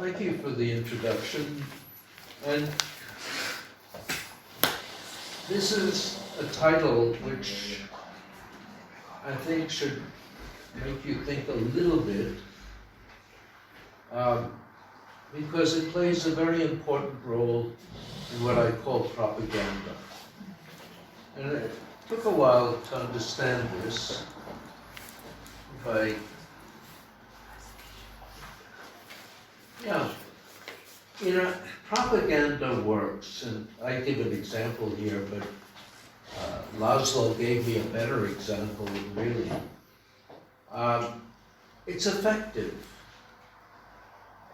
thank you for the introduction. And this is a title which I think should make you think a little bit, because it plays a very important role in what I call propaganda. And it took a while to understand this. Propaganda works, and I give an example here, but Laszlo gave me a better example, really. It's effective.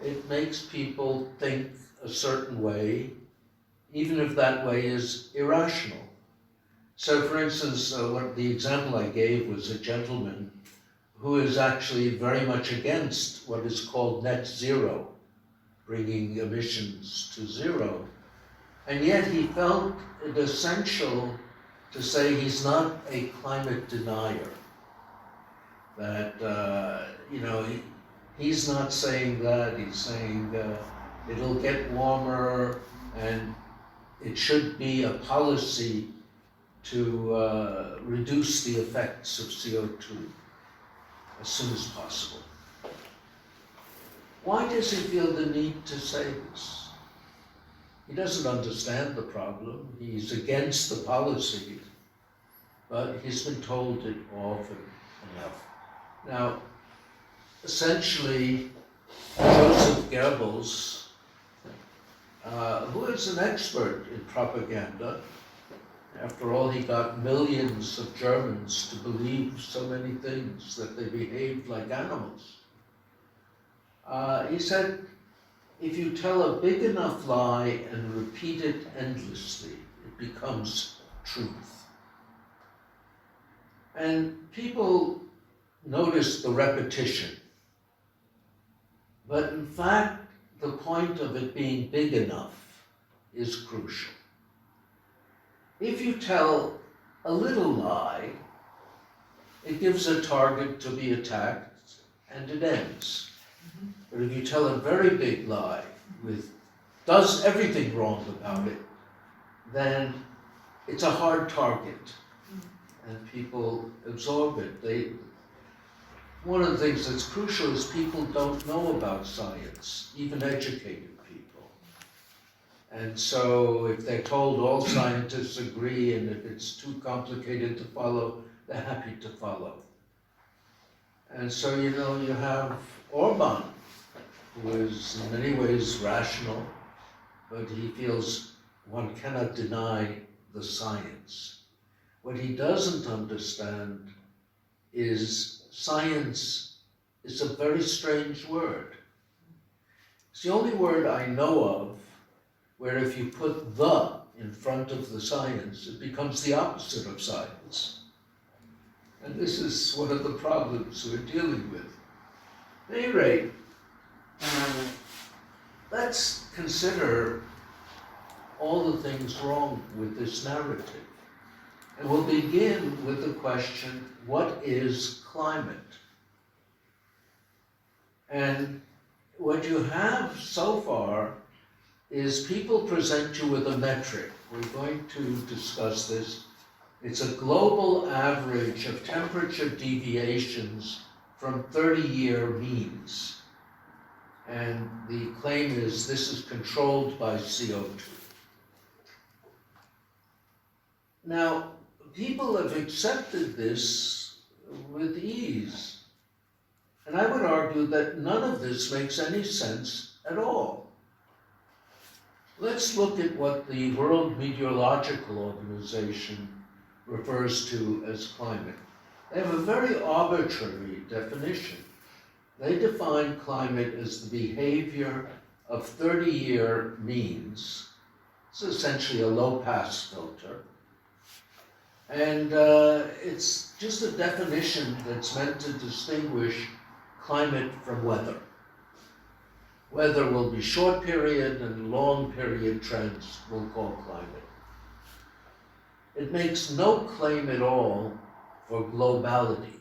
It makes people think a certain way, even if that way is irrational. So, for instance, the example I gave was a gentleman who is actually very much against what is called net zero, bringing emissions to zero. And yet he felt it essential to say he's not a climate denier. That, he's not saying that, he's saying it'll get warmer and it should be a policy to reduce the effects of CO2 as soon as possible. Why does he feel the need to say this? He doesn't understand the problem. He's against the policy, but he's been told it often enough. Now, essentially, Joseph Goebbels, who is an expert in propaganda, after all, he got millions of Germans to believe so many things that they behaved like animals. He said, if you tell a big enough lie and repeat it endlessly, it becomes truth. And people notice the repetition. But in fact, the point of it being big enough is crucial. If you tell a little lie, it gives a target to be attacked and it ends. But if you tell a very big lie does everything wrong about it, then it's a hard target and people absorb it. One of the things that's crucial is people don't know about science, even educated people. And so if they're told all scientists agree and if it's too complicated to follow, they're happy to follow. And so, you have Orban, who is in many ways rational, but he feels one cannot deny the science. What he doesn't understand is science is a very strange word. It's the only word I know of where if you put the in front of the science, it becomes the opposite of science. And this is one of the problems we're dealing with. At any rate, let's consider all the things wrong with this narrative. And we'll begin with the question, what is climate? And what you have so far is people present you with a metric. We're going to discuss this. It's a global average of temperature deviations from 30-year means. And the claim is this is controlled by CO2. Now, people have accepted this with ease. And I would argue that none of this makes any sense at all. Let's look at what the World Meteorological Organization refers to as climate. They have a very arbitrary definition. They define climate as the behavior of 30-year means. It's essentially a low-pass filter. And it's just a definition that's meant to distinguish climate from weather. Weather will be short period and long period trends we'll call climate. It makes no claim at all for globality.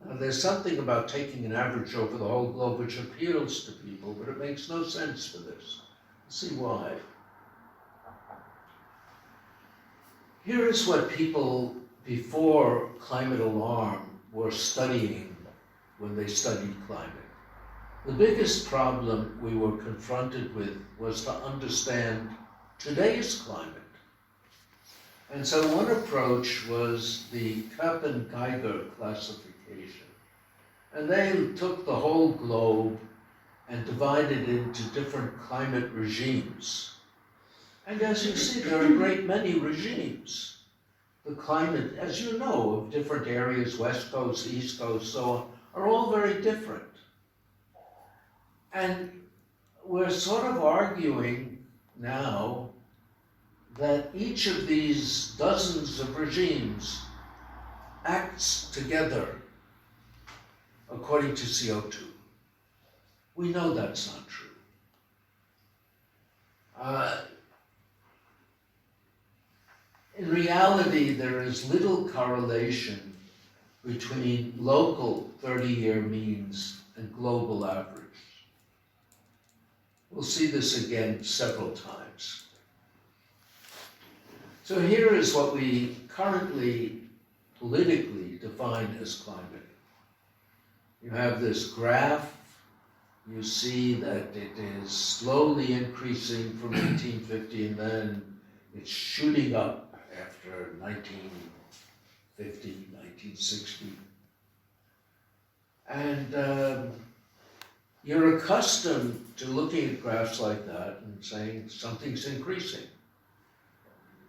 Now, there's something about taking an average over the whole globe which appeals to people, but it makes no sense for this. Let's see why. Here is what people before climate alarm were studying when they studied climate. The biggest problem we were confronted with was to understand today's climate. And so one approach was the Köppen-Geiger classification. And they took the whole globe and divided it into different climate regimes. And as you see, there are a great many regimes. The climate, as you know, of different areas, West Coast, East Coast, so on, are all very different. And we're sort of arguing now that each of these dozens of regimes acts together according to CO2. We know that's not true. In reality, there is little correlation between local 30-year means and global average. We'll see this again several times. So here is what we currently politically define as climate. You have this graph. You see that it is slowly increasing from 1850, and then it's shooting up after 1950, 1960. And you're accustomed to looking at graphs like that and saying something's increasing.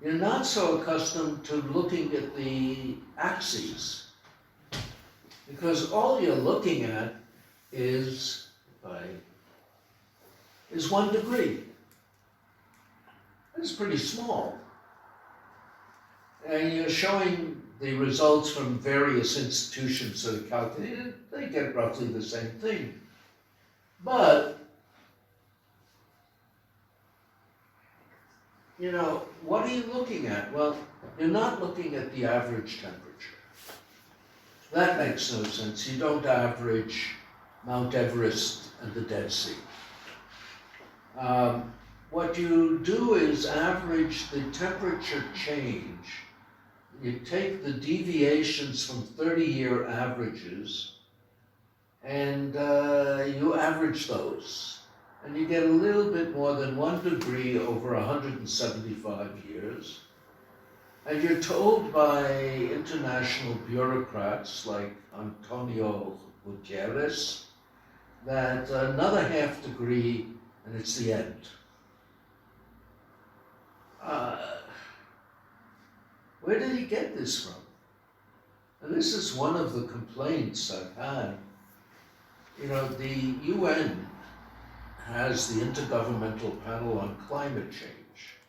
You're not so accustomed to looking at the axes, because all you're looking at is 1 degree. It's pretty small. And you're showing the results from various institutions that are calculated. They get roughly the same thing. But, you know, what are you looking at? Well, you're not looking at the average temperature. That makes no sense. You don't average Mount Everest and the Dead Sea. What you do is average the temperature change. You take the deviations from 30-year averages and you average those. And you get a little bit more than 1 degree over 175 years. And you're told by international bureaucrats like Antonio Gutierrez that another ½ degree and it's the end. Where did he get this from? And this is one of the complaints I've had. You know, the UN has the Intergovernmental Panel on Climate Change.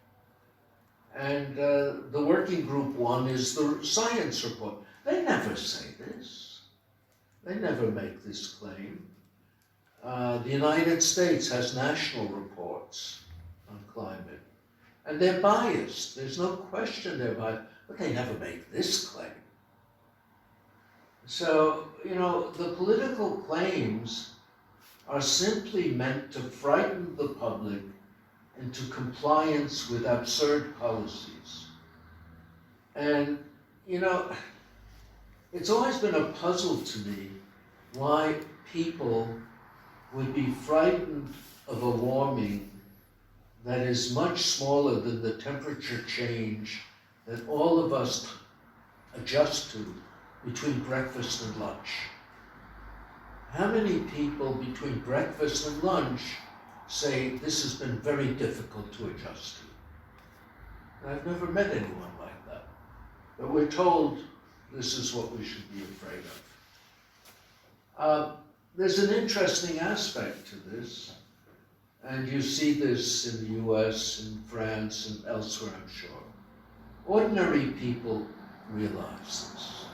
And the working group 1 is the science report. They never say this. They never make this claim. The United States has national reports on climate. And they're biased. There's no question they're biased. But they never make this claim. So, you know, the political claims are simply meant to frighten the public into compliance with absurd policies. And, you know, it's always been a puzzle to me why people would be frightened of a warming that is much smaller than the temperature change that all of us adjust to between breakfast and lunch. How many people between breakfast and lunch say this has been very difficult to adjust to? And I've never met anyone like that. But we're told this is what we should be afraid of. There's an interesting aspect to this, and you see this in the US, in France, and elsewhere, I'm sure. Ordinary people realize this.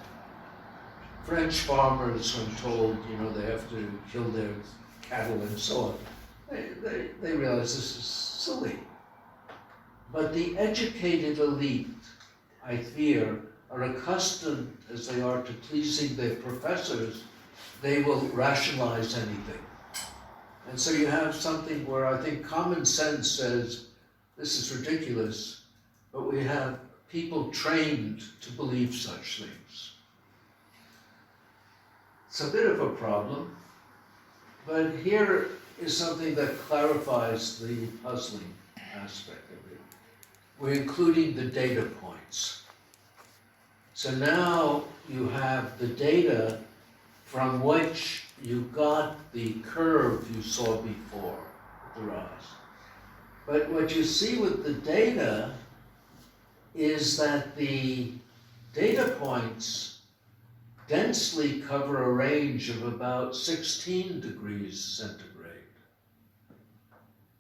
French farmers, when told, you know, they have to kill their cattle and so on, they realize this is silly. But the educated elite, I fear, are accustomed as they are to pleasing their professors, they will rationalize anything. And so you have something where I think common sense says, this is ridiculous, but we have people trained to believe such things. It's a bit of a problem, but here is something that clarifies the puzzling aspect of it. We're including the data points. So now you have the data from which you got the curve you saw before, the rise. But what you see with the data is that the data points densely cover a range of about 16 degrees centigrade.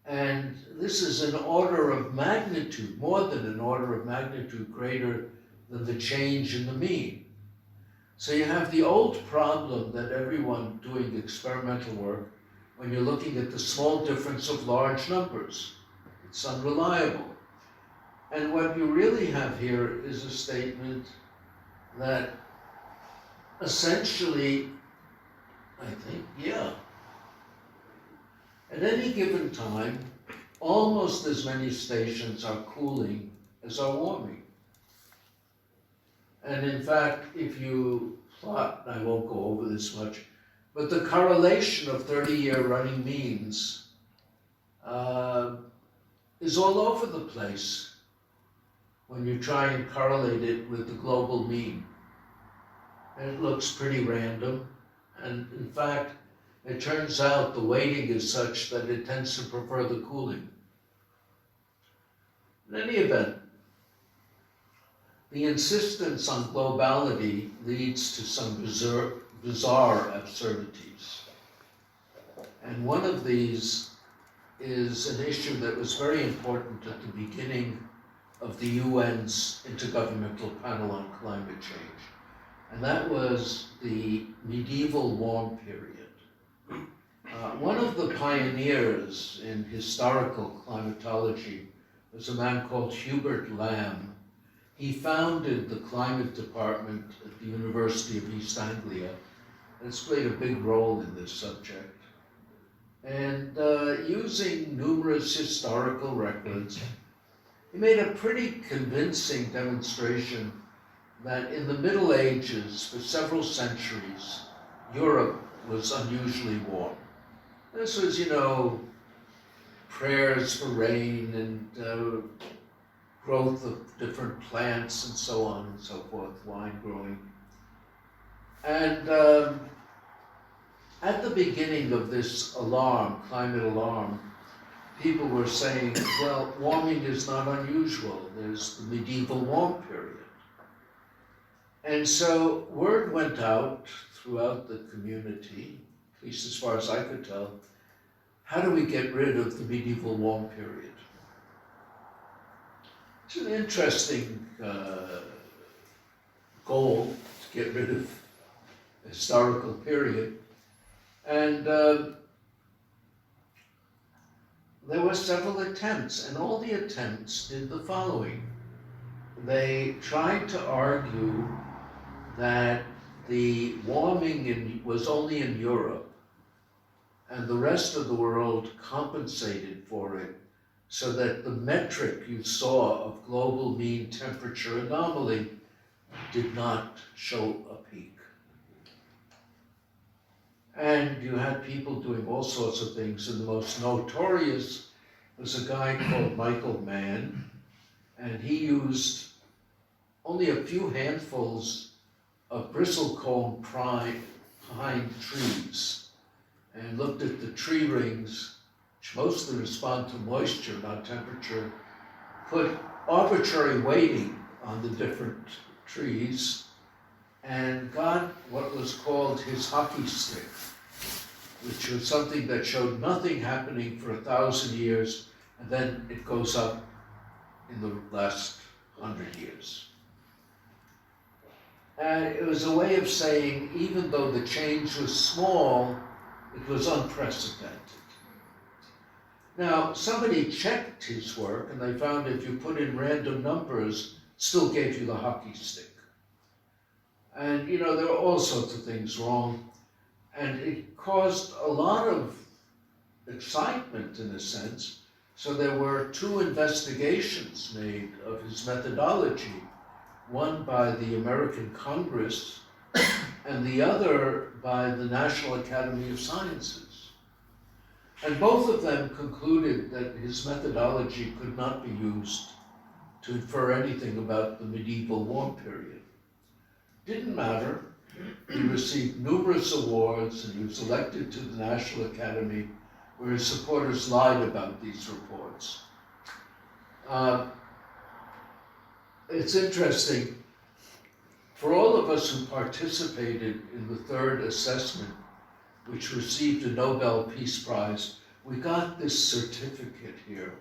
And this is an order of magnitude, more than an order of magnitude greater than the change in the mean. So you have the old problem that everyone doing experimental work, when you're looking at the small difference of large numbers, it's unreliable. And what you really have here is a statement that essentially, I think, at any given time, almost as many stations are cooling as are warming. And in fact, if you plot, I won't go over this much, but the correlation of 30-year running means is all over the place when you try and correlate it with the global mean. And it looks pretty random. And in fact, it turns out the weighting is such that it tends to prefer the cooling. In any event, the insistence on globality leads to some bizarre absurdities. And one of these is an issue that was very important at the beginning of the UN's Intergovernmental Panel on Climate Change. And that was the medieval warm period. One of the pioneers in historical climatology was a man called Hubert Lamb. He founded the climate department at the University of East Anglia, and it's played a big role in this subject. And using numerous historical records, he made a pretty convincing demonstration that in the Middle Ages, for several centuries, Europe was unusually warm. This was, prayers for rain and growth of different plants and so on and so forth, wine growing. And at the beginning of this alarm, climate alarm, people were saying, well, warming is not unusual. There's the medieval warm period. And so word went out throughout the community, at least as far as I could tell, how do we get rid of the medieval warm period? It's an interesting goal to get rid of a historical period. And there were several attempts, and all the attempts did the following. They tried to argue that the warming was only in Europe, and the rest of the world compensated for it, so that the metric you saw of global mean temperature anomaly did not show a peak. And you had people doing all sorts of things, and the most notorious was a guy called Michael Mann, and he used only a few handfuls of bristlecone pine trees and looked at the tree rings, which mostly respond to moisture, not temperature, put arbitrary weighting on the different trees, and got what was called his hockey stick, which was something that showed nothing happening for 1,000 years, and then it goes up in the last 100 years. And it was a way of saying, even though the change was small, it was unprecedented. Now, somebody checked his work, and they found if you put in random numbers, it still gave you the hockey stick. And you know, there were all sorts of things wrong. And it caused a lot of excitement in a sense. So there were 2 investigations made of his methodology, one by the American Congress and the other by the National Academy of Sciences. And both of them concluded that his methodology could not be used to infer anything about the medieval warm period. Didn't matter. He received numerous awards and he was elected to the National Academy, where his supporters lied about these reports. It's interesting, for all of us who participated in the 3rd assessment, which received a Nobel Peace Prize, we got this certificate here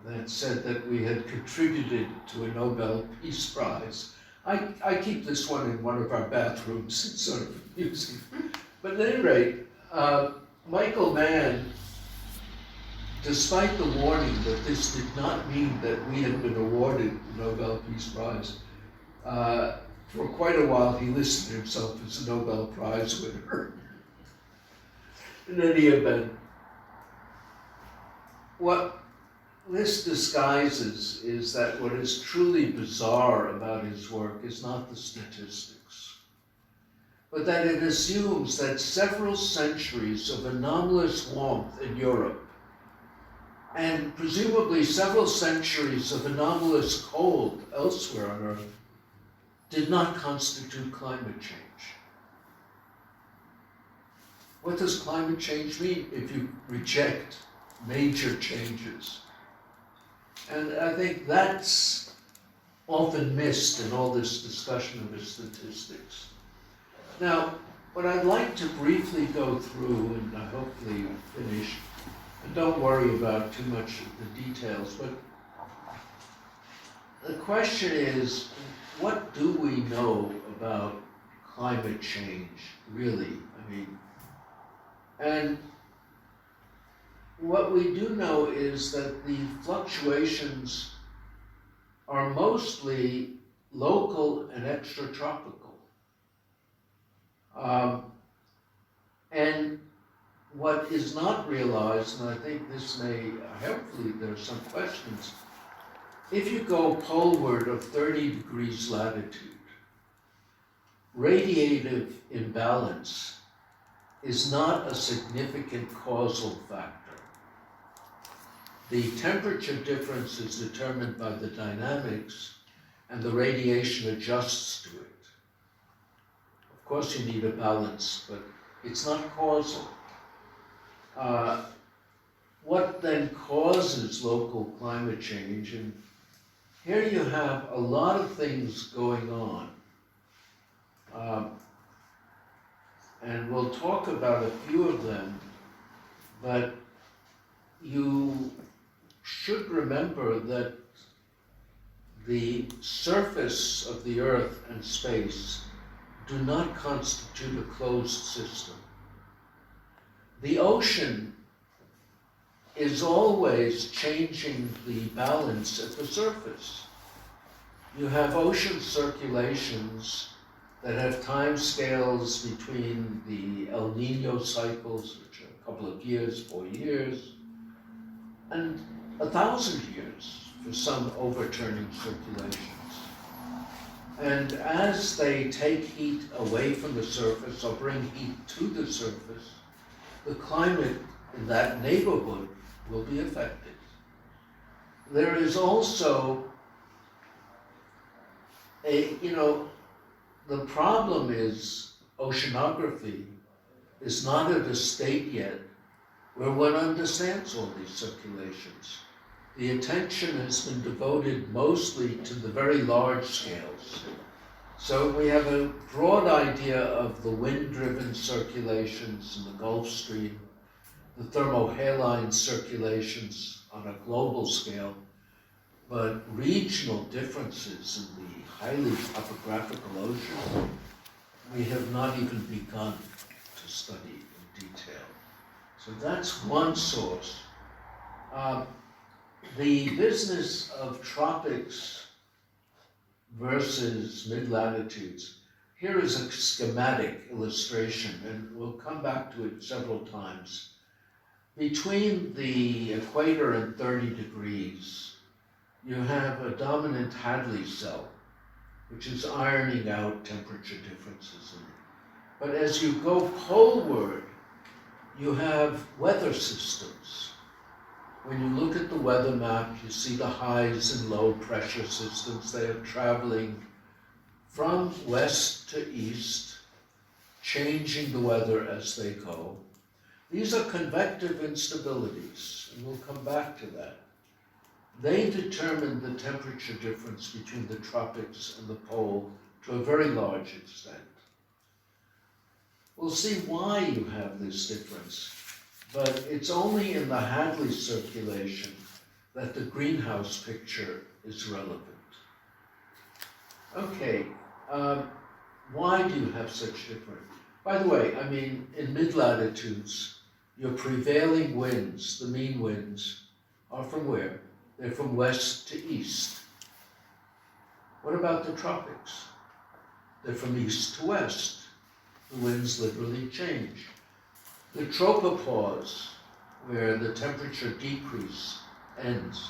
that said that we had contributed to a Nobel Peace Prize. I keep this one in one of our bathrooms. It's sort of amusing. But at any rate, Michael Mann, despite the warning that this did not mean that we had been awarded the Nobel Peace Prize, for quite a while he listed himself as a Nobel Prize winner. In any event, what this disguises is that what is truly bizarre about his work is not the statistics, but that it assumes that several centuries of anomalous warmth in Europe and presumably several centuries of anomalous cold elsewhere on Earth did not constitute climate change. What does climate change mean if you reject major changes? And I think that's often missed in all this discussion of the statistics. Now, what I'd like to briefly go through, and I hopefully finish, and don't worry about too much of the details, but the question is, what do we know about climate change, really? I mean, and what we do know is that the fluctuations are mostly local and extratropical. And what is not realized, and I think this may, hopefully there are some questions, if you go poleward of 30 degrees latitude, radiative imbalance is not a significant causal factor. The temperature difference is determined by the dynamics, and the radiation adjusts to it. Of course, you need a balance, but it's not causal. What then causes local climate change? And here you have a lot of things going on. And we'll talk about a few of them, but you should remember that the surface of the Earth and space do not constitute a closed system. The ocean is always changing the balance at the surface. You have ocean circulations that have time scales between the El Nino cycles, which are a couple of years, 4 years, and 1,000 years for some overturning circulations. And as they take heat away from the surface or bring heat to the surface, the climate in that neighborhood will be affected. There is also the problem is oceanography is not at a state yet where one understands all these circulations. The attention has been devoted mostly to the very large scales. So we have a broad idea of the wind-driven circulations in the Gulf Stream, the thermohaline circulations on a global scale, but regional differences in the highly topographical ocean, we have not even begun to study in detail. So that's one source. The business of tropics versus mid-latitudes here is a schematic illustration, and we'll come back to it several times. Between the equator and 30 degrees, you have a dominant Hadley cell, which is ironing out temperature differences in it. But as you go poleward, you have weather systems. When you look at the weather map, you see the highs and low pressure systems. They are traveling from west to east, changing the weather as they go. These are convective instabilities, and we'll come back to that. They determine the temperature difference between the tropics and the pole to a very large extent. We'll see why you have this difference, but it's only in the Hadley circulation that the greenhouse picture is relevant. Okay, why do you have such difference? By the way, I mean, in mid-latitudes, your prevailing winds, the mean winds, are from where? They're from west to east. What about the tropics? They're from east to west. The winds literally change. The tropopause, where the temperature decrease ends,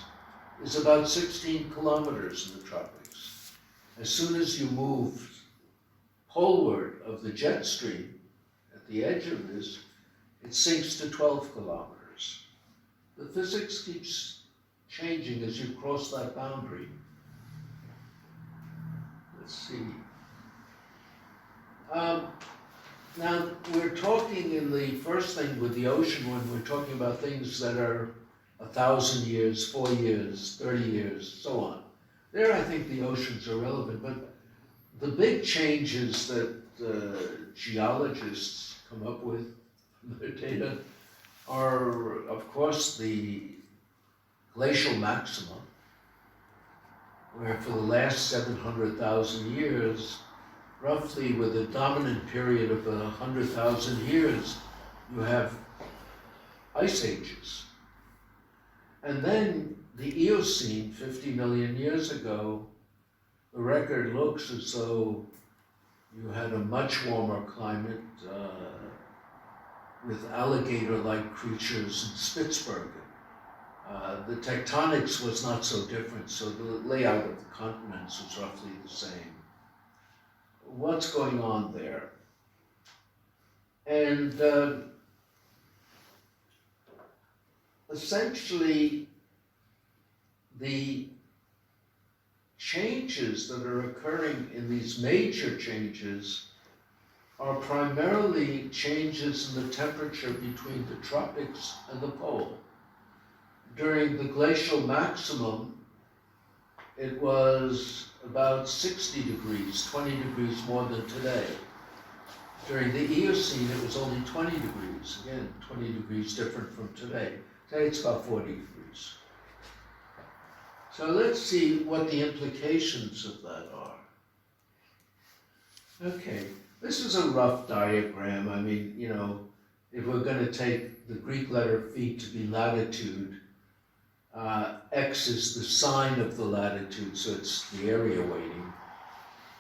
is about 16 kilometers in the tropics. As soon as you move poleward of the jet stream, at the edge of this, it sinks to 12 kilometers. The physics keeps changing as you cross that boundary. Let's see. Now, we're talking in the first thing with the ocean when we're talking about things that are 1,000 years, 4 years, 30 years, so on. There, I think the oceans are relevant, but the big changes that geologists come up with from their data are, of course, the glacial maxima, where for the last 700,000 years, roughly with a dominant period of 100,000 years, you have ice ages. And then the Eocene, 50 million years ago, the record looks as though you had a much warmer climate with alligator-like creatures in Spitsbergen. The tectonics was not so different, so the layout of the continents was roughly the same. What's going on there? And essentially, the changes that are occurring in these major changes are primarily changes in the temperature between the tropics and the pole. During the glacial maximum, it was about 60 degrees, 20 degrees more than today. During the Eocene, it was only 20 degrees. Again, 20 degrees different from today. Today it's about 40 degrees. So let's see what the implications of that are. Okay, this is a rough diagram. I mean, you know, if we're going to take the Greek letter phi to be latitude, x is the sign of the latitude, so it's the area weighting.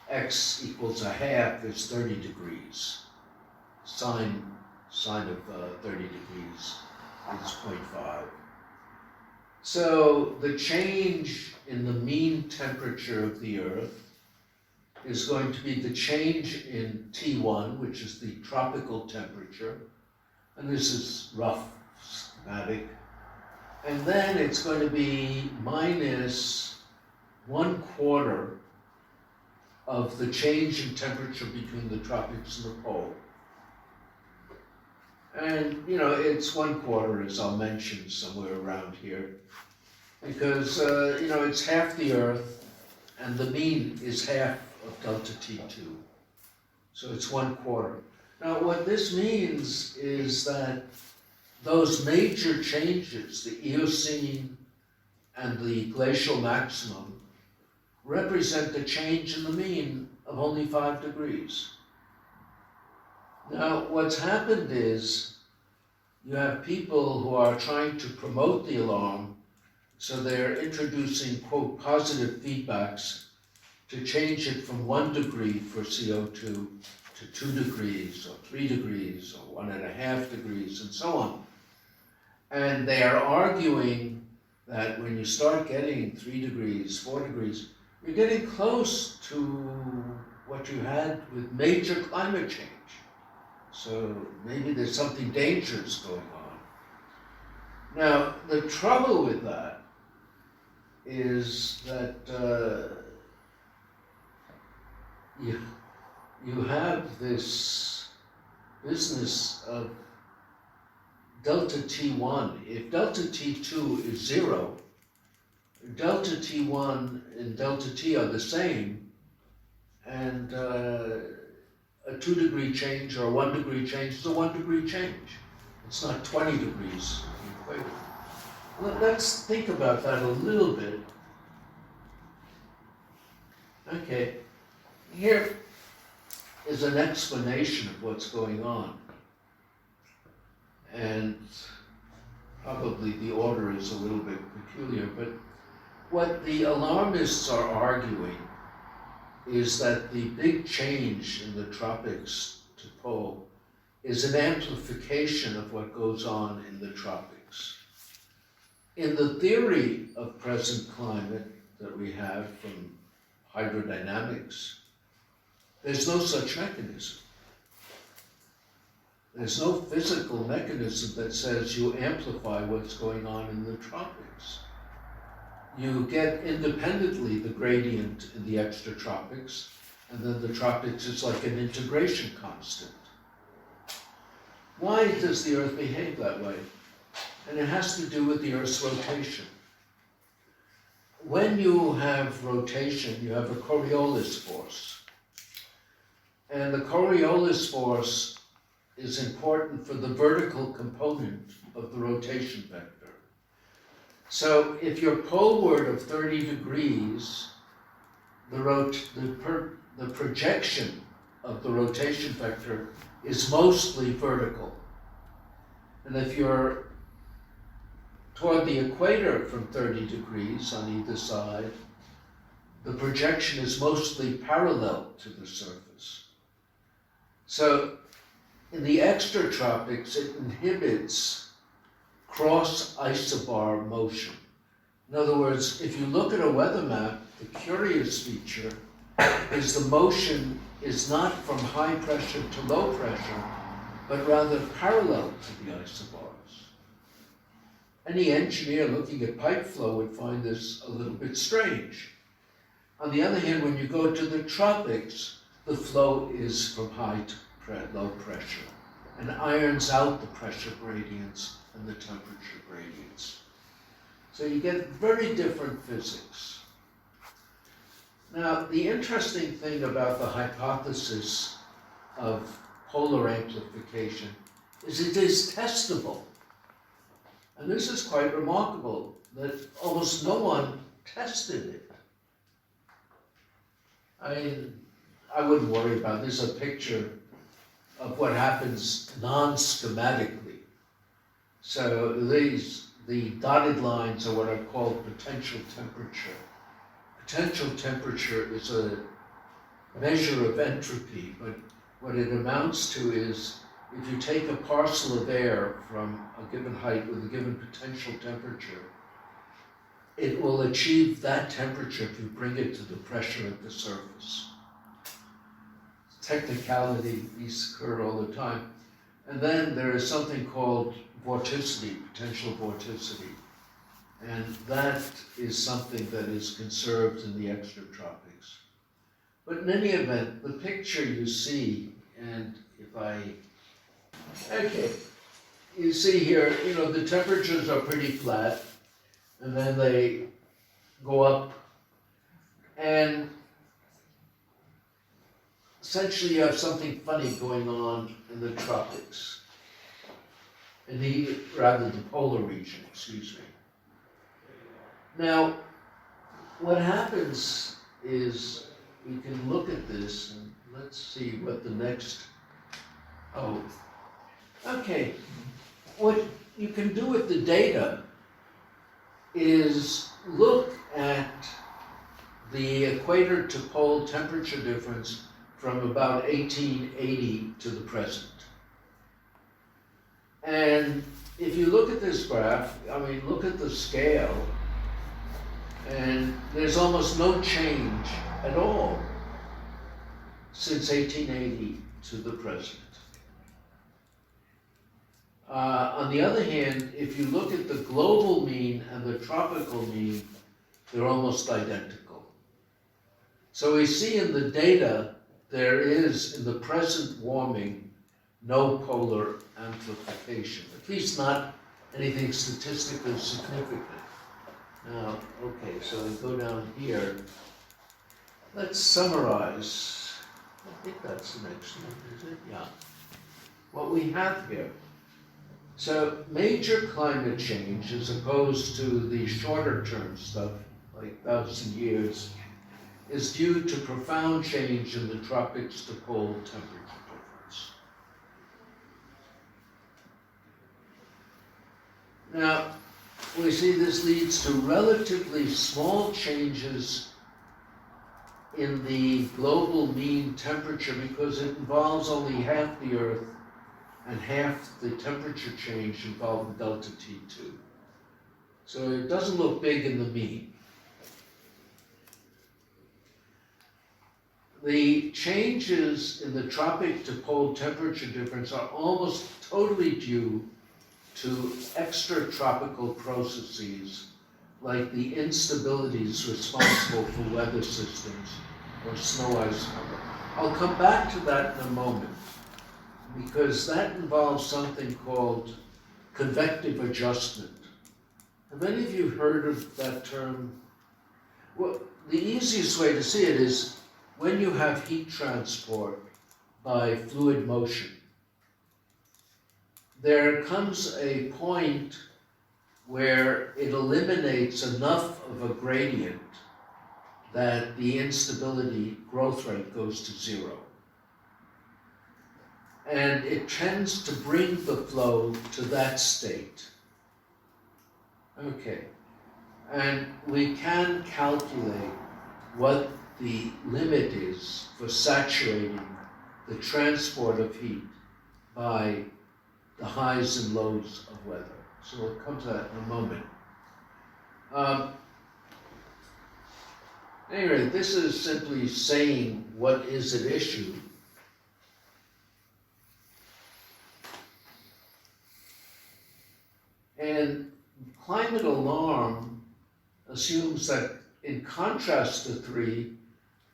X equals a half is 30 degrees. Sine of 30 degrees is 0.5. So the change in the mean temperature of the Earth is going to be the change in T1, which is the tropical temperature, and this is rough schematic. And then it's going to be minus 1/4 of the change in temperature between the tropics and the pole. And, you know, it's 1/4, as I'll mention, somewhere around here, because, you know, it's half the Earth, and the mean is half of delta T2. So it's 1/4. Now, what this means is that those major changes, the Eocene and the glacial maximum, represent the change in the mean of only 5 degrees. Now, what's happened is you have people who are trying to promote the alarm, so they're introducing, quote, positive feedbacks to change it from 1 degree for CO2 to 2 degrees or 3 degrees or 1.5 degrees and so on. And they are arguing that when you start getting 3 degrees, 4 degrees, you're getting close to what you had with major climate change. So maybe there's something dangerous going on. Now, the trouble with that is that you have this business of delta T1. If delta T2 is 0, delta T1 and delta T are the same, and a 2 degree change or a 1 degree change is a 1 degree change. It's not 20 degrees in the equator. Let's think about that a little bit. Okay, here is an explanation of what's going on. And probably the order is a little bit peculiar, but what the alarmists are arguing is that the big change in the tropics to pole is an amplification of what goes on in the tropics. In the theory of present climate that we have from hydrodynamics, there's no such mechanism. There's no physical mechanism that says you amplify what's going on in the tropics. You get independently the gradient in the extratropics, and then the tropics is like an integration constant. Why does the Earth behave that way? And it has to do with the Earth's rotation. When you have rotation, you have a Coriolis force. And the Coriolis force is important for the vertical component of the rotation vector. So if you're poleward of 30 degrees, the projection of the rotation vector is mostly vertical. And if you're toward the equator from 30 degrees on either side, the projection is mostly parallel to the surface. So in the extratropics, it inhibits cross-isobar motion. In other words, if you look at a weather map, the curious feature is the motion is not from high pressure to low pressure, but rather parallel to the isobars. Any engineer looking at pipe flow would find this a little bit strange. On the other hand, when you go to the tropics, the flow is from high to low pressure and irons out the pressure gradients and the temperature gradients. So you get very different physics. Now, the interesting thing about the hypothesis of polar amplification is it is testable. And this is quite remarkable that almost no one tested it. I mean, I wouldn't worry about this. There's a picture of what happens non-schematically. So the dotted lines are what are called potential temperature. Potential temperature is a measure of entropy, but what it amounts to is if you take a parcel of air from a given height with a given potential temperature, it will achieve that temperature if you bring it to the pressure at the surface. Technicality, these occur all the time. And then there is something called vorticity, potential vorticity. And that is something that is conserved in the extratropics. But in any event, the picture you see, and okay, you see here, the temperatures are pretty flat, and then they go up, and essentially you have something funny going on in the tropics, the polar region, excuse me. Now, what happens is we can look at this, and let's see what the next, okay. What you can do with the data is look at the equator to pole temperature difference from about 1880 to the present. And if you look at this graph, I mean, look at the scale, and there's almost no change at all since 1880 to the present. On the other hand, if you look at the global mean and the tropical mean, they're almost identical. So we see in the data, there is, in the present warming, no polar amplification, at least not anything statistically significant. Now, okay, so we go down here. Let's summarize. I think that's the next one, is it? Yeah. What we have here. So major climate change, as opposed to the shorter term stuff, like 1,000 years, is due to profound change in the tropics to pole temperature difference. Now, we see this leads to relatively small changes in the global mean temperature because it involves only half the Earth and half the temperature change involved in delta T2. So it doesn't look big in the mean. The changes in the tropic to pole temperature difference are almost totally due to extratropical processes like the instabilities responsible for weather systems or snow ice cover. I'll come back to that in a moment, because that involves something called convective adjustment. Have any of you heard of that term? Well, the easiest way to see it is when you have heat transport by fluid motion. There comes a point where it eliminates enough of a gradient that the instability growth rate goes to zero. And it tends to bring the flow to that state. Okay, and we can calculate what the limit is for saturating the transport of heat by the highs and lows of weather. So we'll come to that in a moment. Anyway, this is simply saying what is at issue. And climate alarm assumes that, in contrast to 3,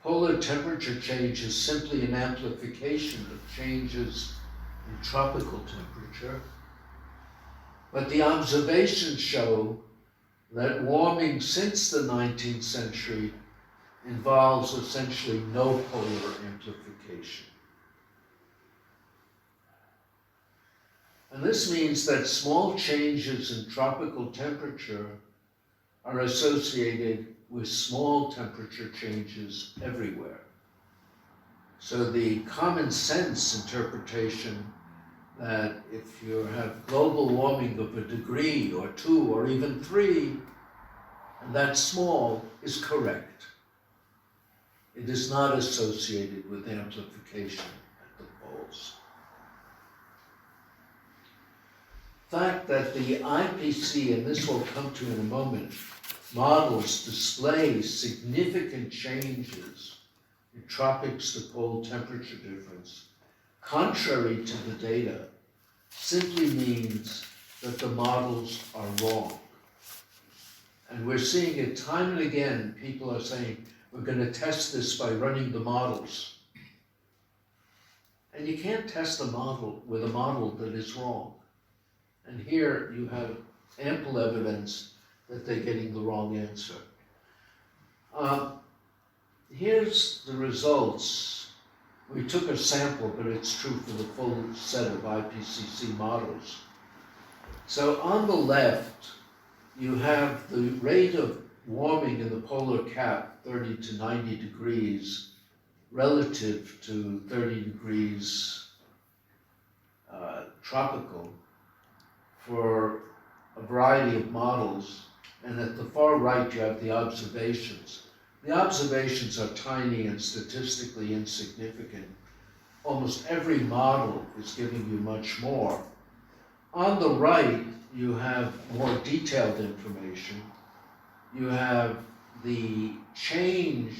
polar temperature change is simply an amplification of changes in tropical temperature. But the observations show that warming since the 19th century involves essentially no polar amplification. And this means that small changes in tropical temperature are associated with small temperature changes everywhere. So the common sense interpretation that if you have global warming of a degree or 2 or even 3, and that's small, is correct. It is not associated with amplification at the poles. The fact that the IPC, and this will come to in a moment, models display significant changes in tropics to pole temperature difference, contrary to the data, simply means that the models are wrong. And we're seeing it time and again. People are saying, we're going to test this by running the models. And you can't test a model with a model that is wrong. And here you have ample evidence that they're getting the wrong answer. Here's the results. We took a sample, but it's true for the full set of IPCC models. So on the left, you have the rate of warming in the polar cap, 30 to 90 degrees, relative to 30 degrees tropical for a variety of models. And at the far right, you have the observations. the observations are tiny and statistically insignificant. Almost every model is giving you much more. On the right, you have more detailed information. You have the change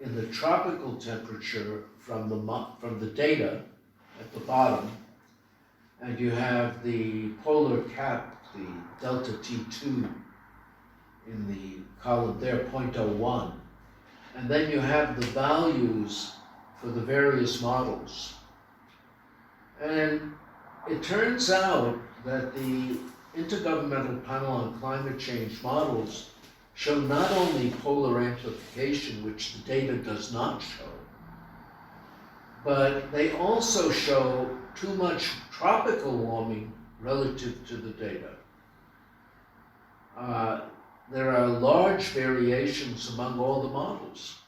in the tropical temperature from the data at the bottom, and you have the polar cap, the delta T2 in the column there, 0.01. And then you have the values for the various models. And it turns out that the Intergovernmental Panel on Climate Change models show not only polar amplification, which the data does not show, but they also show too much tropical warming relative to the data. There are large variations among all the models.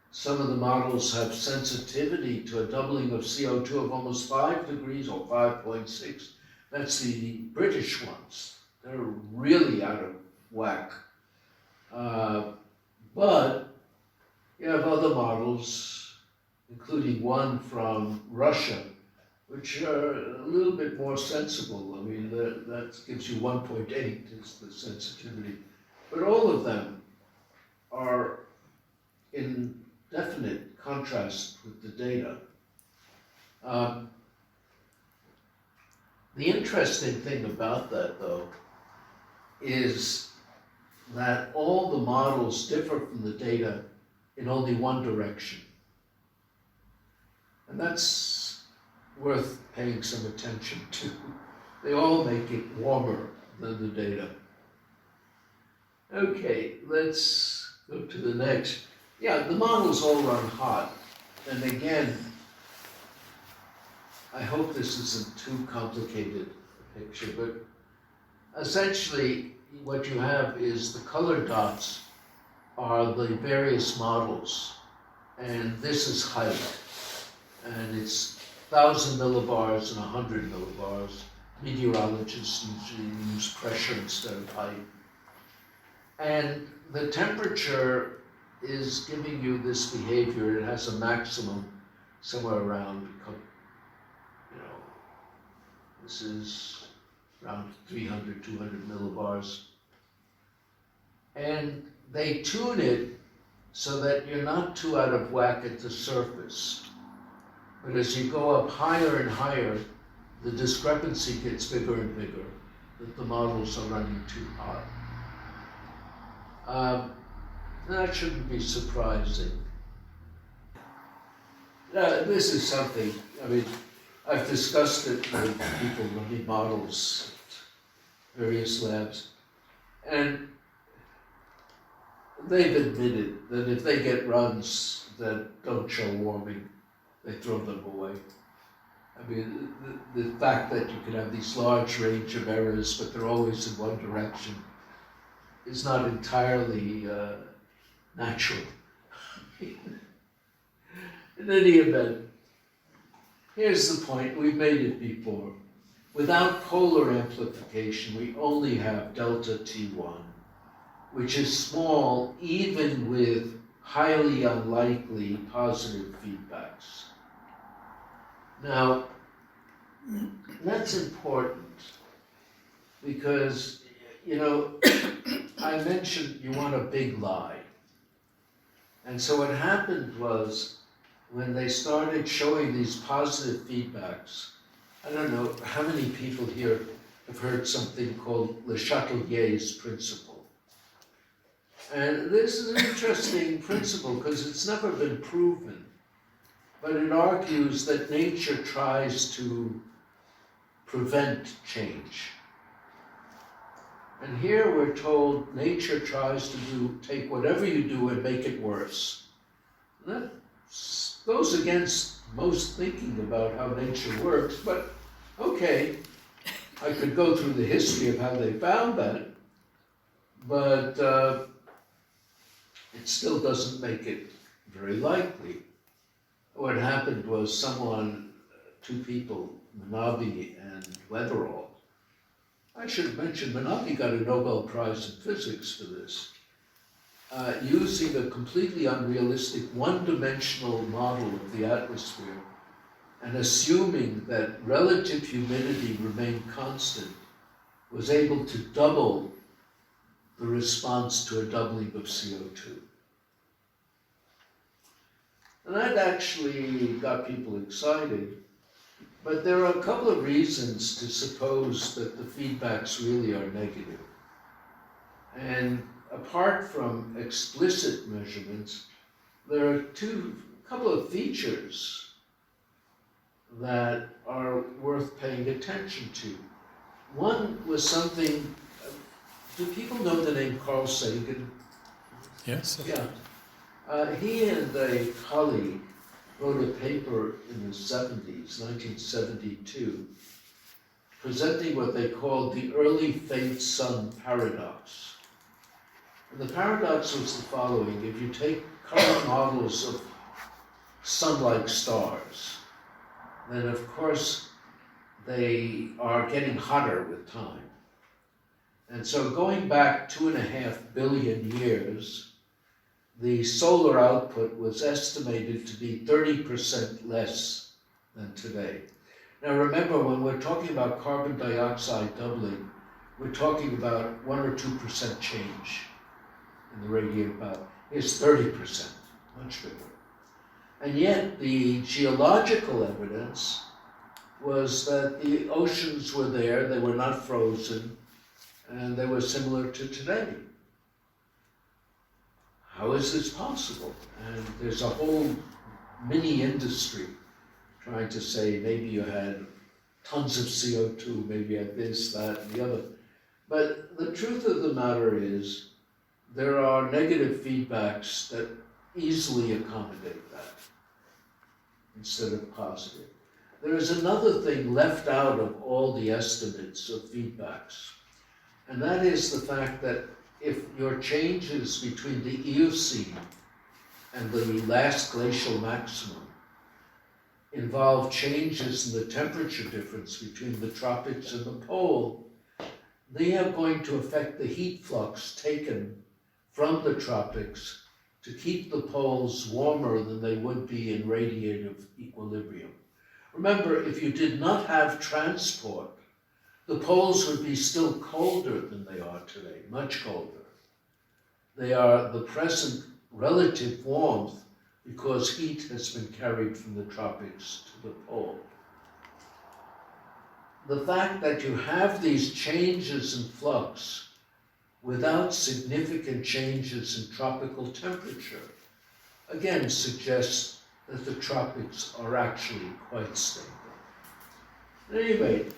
Some of the models have sensitivity to a doubling of CO2 of almost 5 degrees or 5.6. That's the British ones. They're really out of whack. But you have other models, including one from Russia, which are a little bit more sensible. I mean, that gives you 1.8 is the sensitivity. But all of them are in definite contrast with the data. The interesting thing about that, though, is that all the models differ from the data in only one direction. And that's worth paying some attention to. They all make it warmer than the data. Okay, let's go to the next. Yeah, the models all run hot. And again, I hope this isn't too complicated a picture, but essentially what you have is the color dots are the various models, and this is height, and it's 1,000 millibars and 100 millibars. Meteorologists usually use pressure instead of height. And the temperature is giving you this behavior. It has a maximum somewhere around, this is around 300, 200 millibars. And they tune it so that you're not too out of whack at the surface. But as you go up higher and higher, the discrepancy gets bigger and bigger, that the models are running too hot. That shouldn't be surprising. This is something, I mean, I've discussed it with people running models at various labs, and they've admitted that if they get runs that don't show warming, they throw them away. I mean, the fact that you can have these large range of errors, but they're always in one direction, is not entirely natural. In any event, here's the point, we've made it before. Without polar amplification, we only have delta T1, which is small even with highly unlikely positive feedbacks. Now, that's important because, I mentioned you want a big lie. And so what happened was, when they started showing these positive feedbacks, I don't know how many people here have heard something called Le Chatelier's principle. And this is an interesting principle because it's never been proven, but it argues that nature tries to prevent change. And here we're told nature tries to take whatever you do and make it worse. That goes against most thinking about how nature works, but okay, I could go through the history of how they found that, but it still doesn't make it very likely. What happened was two people, Manabe and Weatherall, I should have mentioned Manabe got a Nobel Prize in Physics for this. using a completely unrealistic one-dimensional model of the atmosphere and assuming that relative humidity remained constant, was able to double the response to a doubling of CO2. And that actually got people excited, but there are a couple of reasons to suppose that the feedbacks really are negative. And apart from explicit measurements, there are a couple of features that are worth paying attention to. One was something, do people know the name Carl Sagan? Yes. Yeah. He and a colleague wrote a paper in the 70s, 1972, presenting what they called the early faint sun paradox. And the paradox was the following: if you take current models of sun-like stars, then of course they are getting hotter with time. And so going back 2.5 billion years, the solar output was estimated to be 30% less than today. Now remember, when we're talking about carbon dioxide doubling, we're talking about 1 or 2% change in the radiated power. It's 30%, much bigger. And yet the geological evidence was that the oceans were there, they were not frozen, and they were similar to today. How is this possible? And there's a whole mini industry trying to say maybe you had tons of CO2, maybe you had this, that, and the other. But the truth of the matter is there are negative feedbacks that easily accommodate that instead of positive. There is another thing left out of all the estimates of feedbacks, and that is the fact that if your changes between the Eocene and the last glacial maximum involve changes in the temperature difference between the tropics and the pole, they are going to affect the heat flux taken from the tropics to keep the poles warmer than they would be in radiative equilibrium. Remember, if you did not have transport, the poles would be still colder than they are today, much colder. They are the present relative warmth because heat has been carried from the tropics to the pole. The fact that you have these changes in flux without significant changes in tropical temperature, again suggests that the tropics are actually quite stable. At any rate,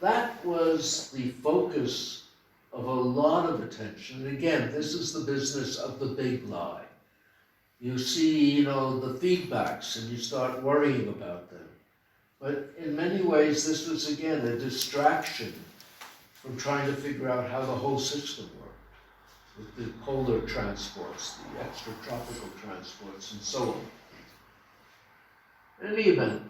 that was the focus of a lot of attention. And again, this is the business of the big lie. You see, the feedbacks and you start worrying about them. But in many ways, this was again a distraction from trying to figure out how the whole system worked, with the polar transports, the extratropical transports, and so on. In any event,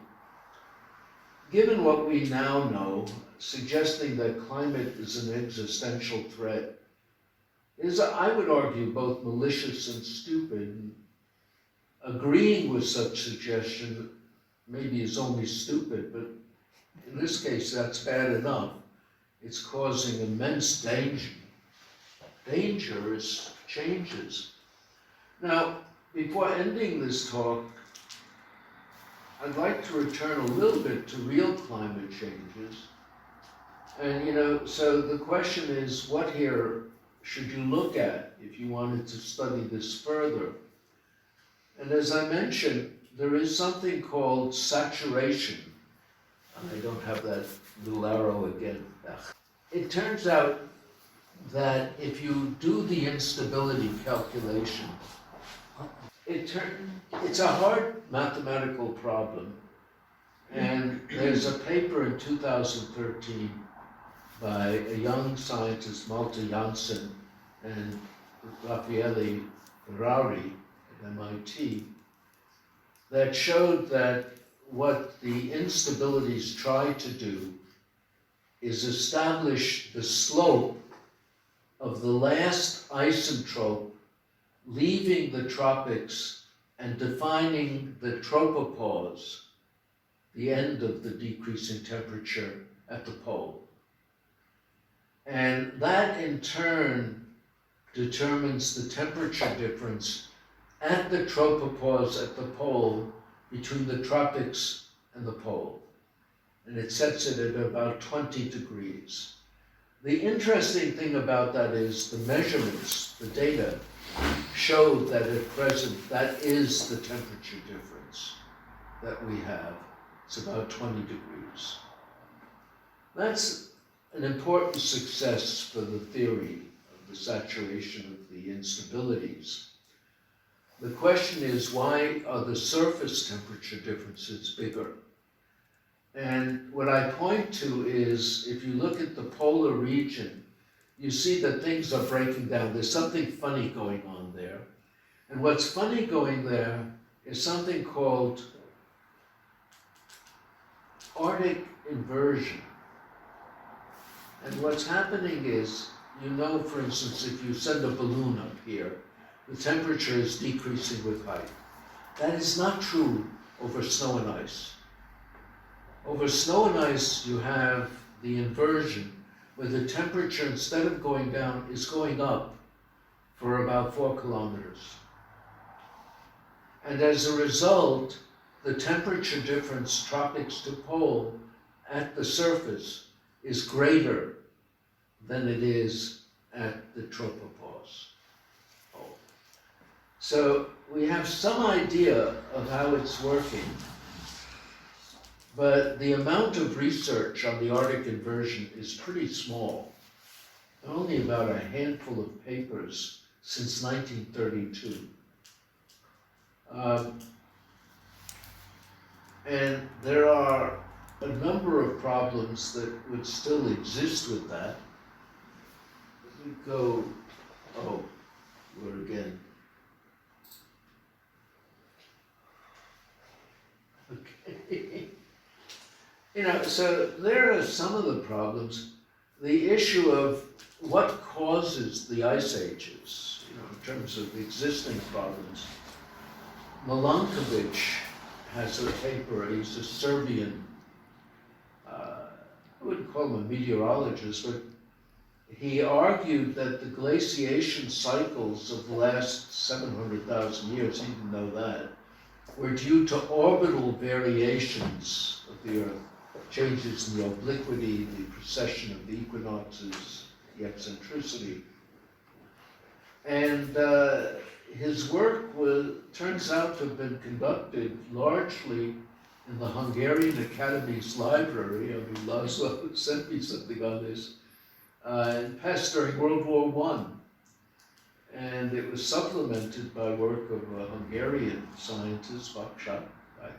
given what we now know, suggesting that climate is an existential threat is, I would argue, both malicious and stupid. Agreeing with such suggestion maybe is only stupid, but in this case that's bad enough. It's causing immense danger. Danger is changes. Now, before ending this talk, I'd like to return a little bit to real climate changes. And so the question is, what here should you look at if you wanted to study this further? And as I mentioned, there is something called saturation. I don't have that little arrow again. It turns out that if you do the instability calculation, it's a hard mathematical problem. And there's a paper in 2013 by a young scientist, Malte Jansen, and Raffaele Ferrari at MIT, that showed that what the instabilities try to do is establish the slope of the last isentrope leaving the tropics and defining the tropopause, the end of the decreasing temperature at the pole. And that in turn determines the temperature difference at the tropopause at the pole between the tropics and the pole. And it sets it at about 20 degrees. The interesting thing about that is the measurements, the data, showed that at present that is the temperature difference that we have. It's about 20 degrees. That's an important success for the theory of the saturation of the instabilities. The question is, why are the surface temperature differences bigger? And what I point to is, if you look at the polar region, you see that things are breaking down. There's something funny going on there. And what's funny going there is something called Arctic inversion. And what's happening is, you know, for instance, if you send a balloon up here, the temperature is decreasing with height. That is not true over snow and ice. Over snow and ice, you have the inversion, where the temperature, instead of going down, is going up for about 4 kilometers. And as a result, the temperature difference, tropics to pole, at the surface is greater than it is at the tropopause pole. So we have some idea of how it's working, but the amount of research on the Arctic inversion is pretty small. Only about a handful of papers since 1932. And there are a number of problems that would still exist with that. Let me go, where again? Okay. So there are some of the problems. The issue of what causes the ice ages, in terms of existing problems. Milankovic has a paper, he's a Serbian, I wouldn't call him a meteorologist, but he argued that the glaciation cycles of the last 700,000 years, he didn't know that, were due to orbital variations of the Earth, changes in the obliquity, the precession of the equinoxes, the eccentricity. And his work turns out to have been conducted largely in the Hungarian Academy's library. Laszlo sent me something on this. It passed during World War I. And it was supplemented by work of a Hungarian scientist, Vaksa, I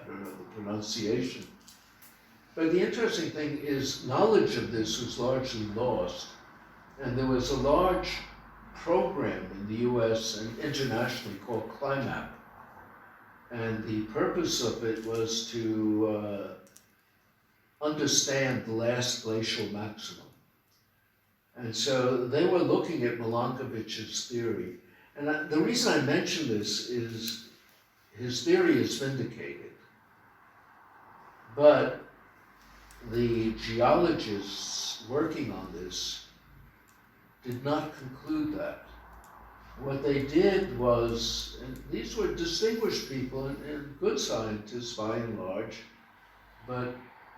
don't know the pronunciation. But the interesting thing is knowledge of this was largely lost. And there was a large program in the US and internationally called Klímavészhelyzet. And the purpose of it was to understand the last glacial maximum. And so they were looking at Milankovic's theory. And the reason I mention this is his theory is vindicated. But the geologists working on this did not conclude that. What they did was, and these were distinguished people and good scientists by and large, but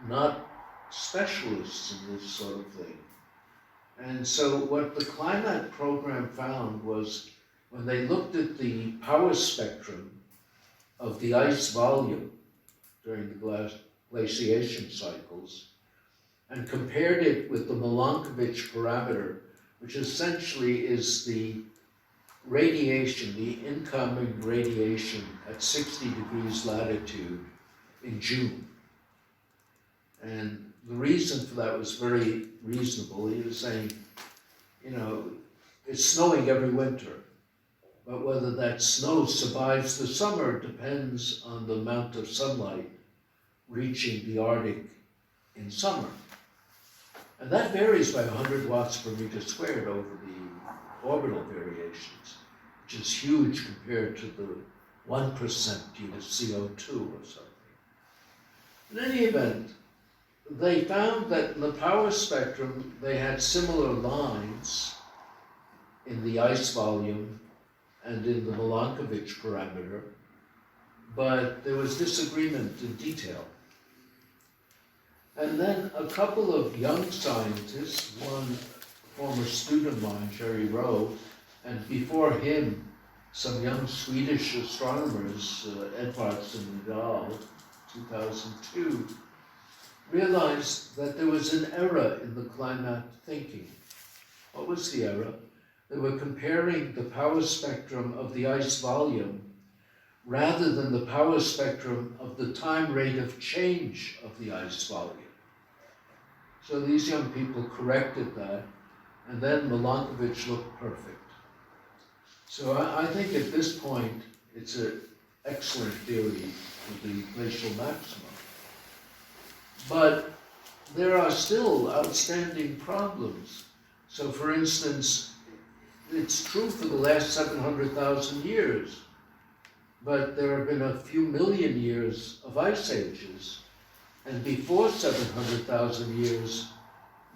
not specialists in this sort of thing. And so what the Klímavészhelyzet program found was, when they looked at the power spectrum of the ice volume during the glaciation cycles, and compared it with the Milankovic parameter, which essentially is the radiation, the incoming radiation at 60 degrees latitude in June. And the reason for that was very reasonable. He was saying, it's snowing every winter, but whether that snow survives the summer depends on the amount of sunlight reaching the Arctic in summer. And that varies by 100 watts per meter squared over the orbital variations. which is huge compared to the 1% due to CO2 or something. In any event, they found that in the power spectrum, they had similar lines in the ice volume and in the Milankovitch parameter, but there was disagreement in detail. And then a couple of young scientists, one former student of mine, Jerry Rowe, and before him, some young Swedish astronomers, Edvardsson and Dahl, 2002, realized that there was an error in the climate thinking. What was the error? They were comparing the power spectrum of the ice volume rather than the power spectrum of the time rate of change of the ice volume. So these young people corrected that, and then Milankovitch looked perfect. So I think at this point, it's an excellent theory for the glacial maximum. But there are still outstanding problems. So for instance, it's true for the last 700,000 years, but there have been a few million years of ice ages. And before 700,000 years,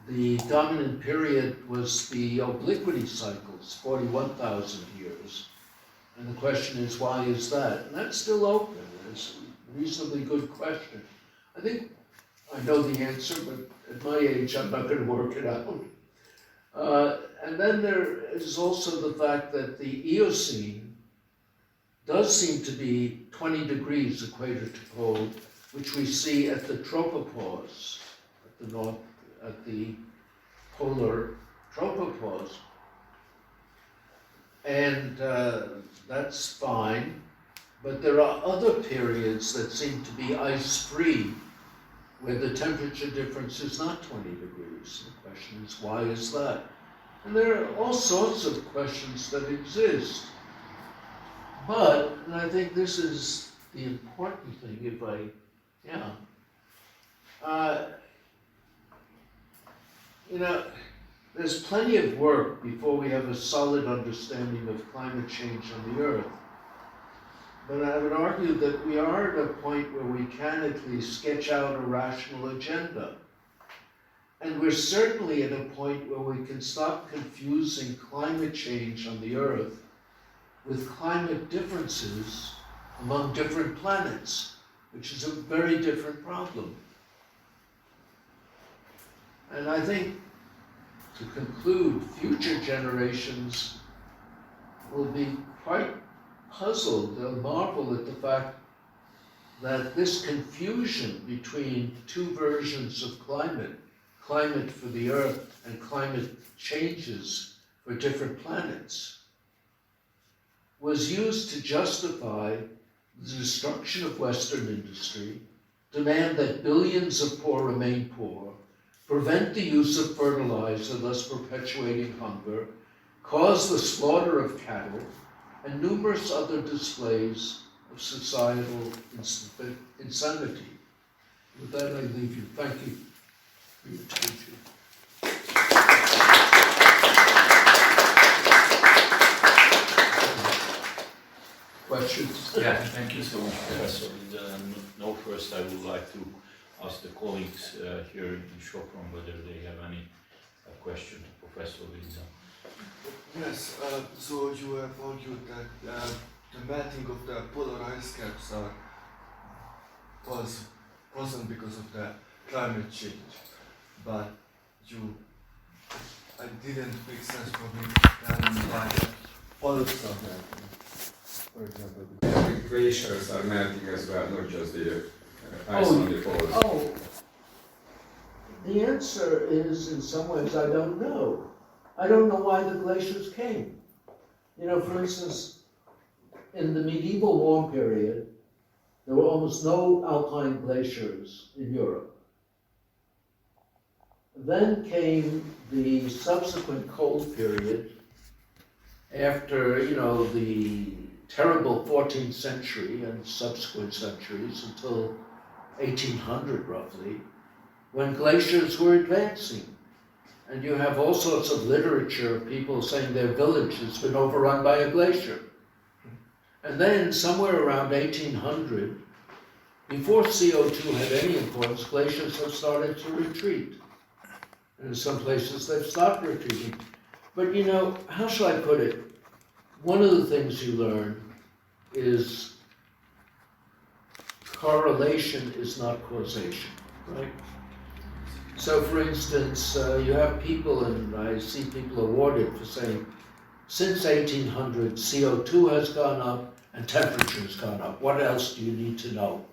the dominant period was the obliquity cycles, 41,000 years. And the question is, why is that? And that's still open. It's a reasonably good question. I think I know the answer, but at my age, I'm not going to work it out. And then there is also the fact that the Eocene does seem to be 20 degrees equator to pole, which we see at the tropopause, at the north, at the polar tropopause. And that's fine, but there are other periods that seem to be ice-free, where the temperature difference is not 20 degrees. The question is, why is that? And there are all sorts of questions that exist. But, and I think this is the important thing, there's plenty of work before we have a solid understanding of climate change on the Earth. But I would argue that we are at a point where we can at least sketch out a rational agenda. And we're certainly at a point where we can stop confusing climate change on the Earth with climate differences among different planets, which is a very different problem. And I think, to conclude, future generations will be quite puzzled. They'll marvel at the fact that this confusion between two versions of climate for the Earth and climate changes for different planets, was used to justify the destruction of Western industry, demand that billions of poor remain poor, prevent the use of fertilizer, thus perpetuating hunger, cause the slaughter of cattle, and numerous other displays of societal insanity. With that, I leave you. Thank you for your attention. Questions? Yeah, thank you so much, Professor Lindzen. No, first I would like to ask the colleagues here in Sopron whether they have any question to Professor Lindzen. Yes, so you have argued that the melting of the polar ice caps wasn't because of the climate change, but I didn't make sense for me why the poles are melting, for example. The glaciers are melting as well, not just the ice on the poles. The answer is, in some ways, I don't know. I don't know why the glaciers came. For instance, in the medieval warm period, there were almost no alpine glaciers in Europe. Then came the subsequent cold period after, the terrible 14th century and subsequent centuries until 1800 roughly, when glaciers were advancing. And you have all sorts of literature, people saying their village has been overrun by a glacier. And then somewhere around 1800, before CO2 had any importance, glaciers have started to retreat. And in some places they've stopped retreating. But you know, how shall I put it? One of the things you learn is correlation is not causation, right? So for instance, you have people, and I see people awarded for saying, since 1800, CO2 has gone up and temperature has gone up. What else do you need to know?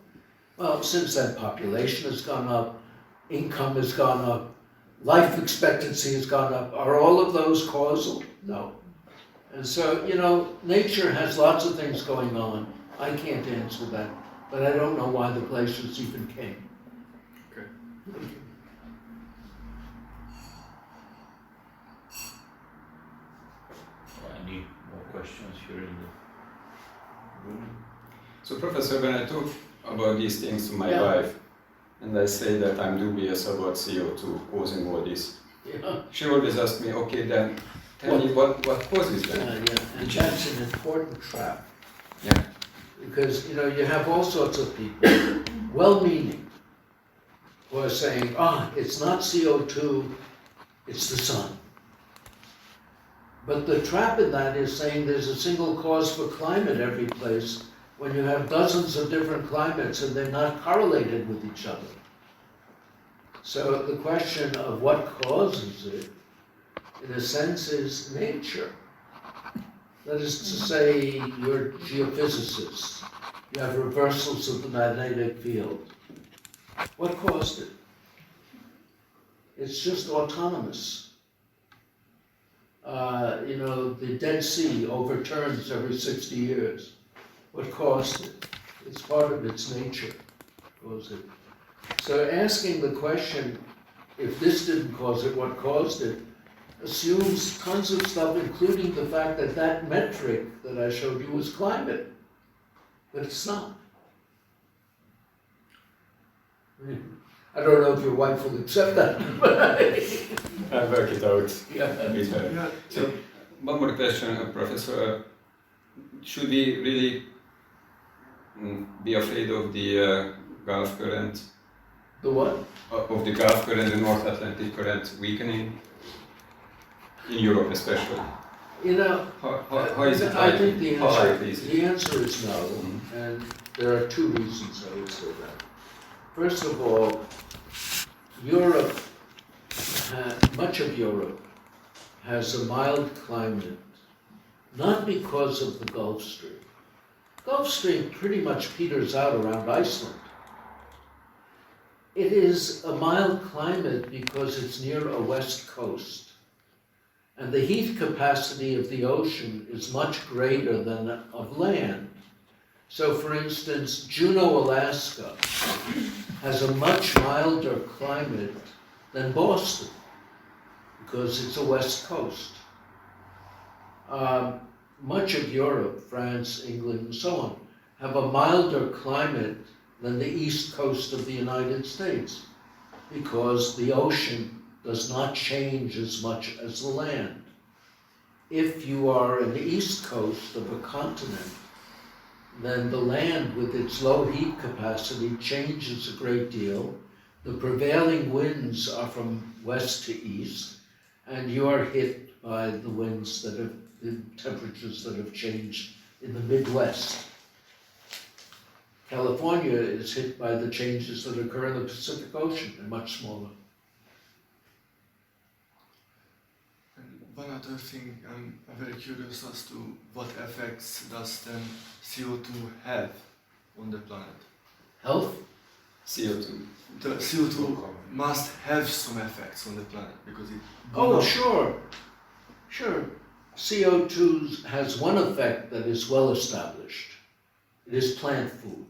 Well, since then, population has gone up, income has gone up, life expectancy has gone up. Are all of those causal? No. And so, you know, nature has lots of things going on. I can't answer that, but I don't know why the glaciers even came. Okay. Any more questions here in the room? So Professor, when I talk about these things to my Yeah. wife, and I say that I'm dubious about CO2 causing all this, Yeah. she always asks me, okay, then tell me what causes that? Yeah, and that's an important trap. Yeah. Because, you know, you have all sorts of people, well-meaning, who are saying, it's not CO2, it's the sun. But the trap in that is saying there's a single cause for climate every place when you have dozens of different climates and they're not correlated with each other. So the question of what causes it, in a sense, is nature. That is to say, you're geophysicists. You have reversals of the magnetic field. What caused it? It's just autonomous. You know, the Dead Sea overturns every 60 years. What caused it? It's part of its nature. Caused it. So asking the question, if this didn't cause it, what caused it, assumes tons of stuff, including the fact that that metric that I showed you was climate. But it's not. I don't know if your wife will accept that. I'll work it out Yeah. with her. Yeah. So, one more question, Professor. Should we really be afraid of the Gulf current? The what? Of the Gulf current, the North Atlantic current weakening? In Europe especially. You know, How is it I think likely? How likely is it? the answer is no, and there are two reasons I would say that. First of all, Europe, much of Europe has a mild climate, not because of the Gulf Stream. Gulf Stream pretty much peters out around Iceland. It is a mild climate because it's near a west coast. And the heat capacity of the ocean is much greater than of land. So for instance, Juneau, Alaska has a much milder climate than Boston because it's a west coast. Much of Europe, France, England, and so on, have a milder climate than the east coast of the United States because the ocean does not change as much as the land. If you are in the east coast of a continent, then the land with its low heat capacity changes a great deal. The prevailing winds are from west to east, and you are hit by the winds that have, the temperatures that have changed in the Midwest. California is hit by the changes that occur in the Pacific Ocean, they're much smaller. And one other thing, I'm very curious as to what effects does then CO2 have on the planet? Health? CO2. The CO2 must have some effects on the planet because it. Oh, sure. CO2 has one effect that is well established. It is plant food.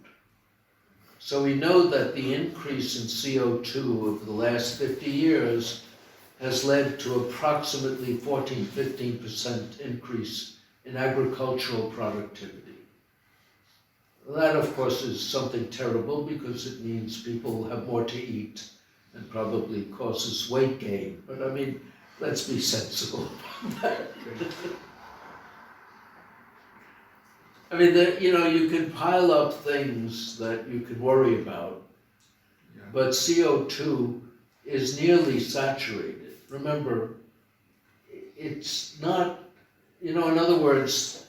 So we know that the increase in CO2 over the last 50 years has led to approximately 14-15% increase in agricultural productivity. That, of course, is something terrible because it means people have more to eat and probably causes weight gain. But I mean, Let's be sensible. I mean, you can pile up things that you can worry about, Yeah. but CO2 is nearly saturated. Remember, it's not, in other words,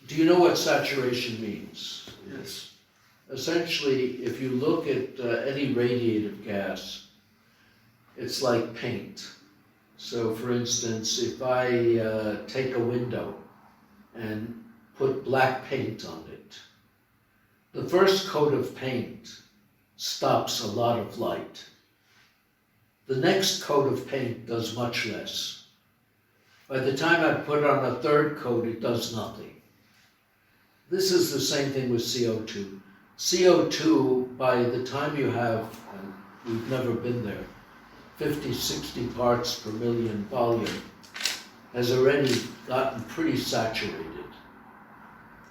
do you know what saturation means? Yes. Essentially, if you look at any radiative gas, it's like paint. So for instance, if I take a window and put black paint on it, the first coat of paint stops a lot of light. The next coat of paint does much less. By the time I put on a third coat, it does nothing. This is the same thing with CO2. CO2, by the time you have, and we've never been there, 50, 60 parts per million volume, has already gotten pretty saturated.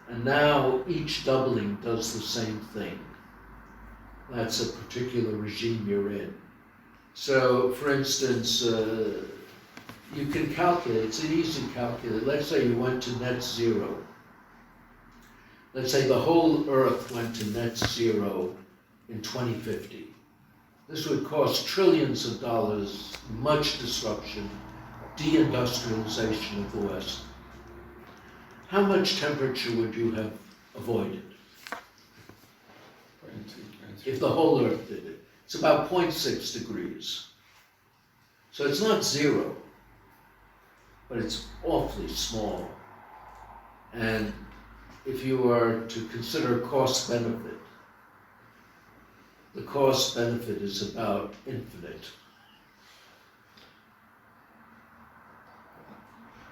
And now each doubling does the same thing. That's a particular regime you're in. So, for instance, you can calculate, it's an easy calculate. Let's say you went to net zero. Let's say the whole Earth went to net zero in 2050. This would cost trillions of dollars, much disruption, deindustrialization of the West. How much temperature would you have avoided if the whole Earth did it? It's about 0.6 degrees. So it's not zero, but it's awfully small. And if you are to consider cost-benefit, the cost-benefit is about infinite.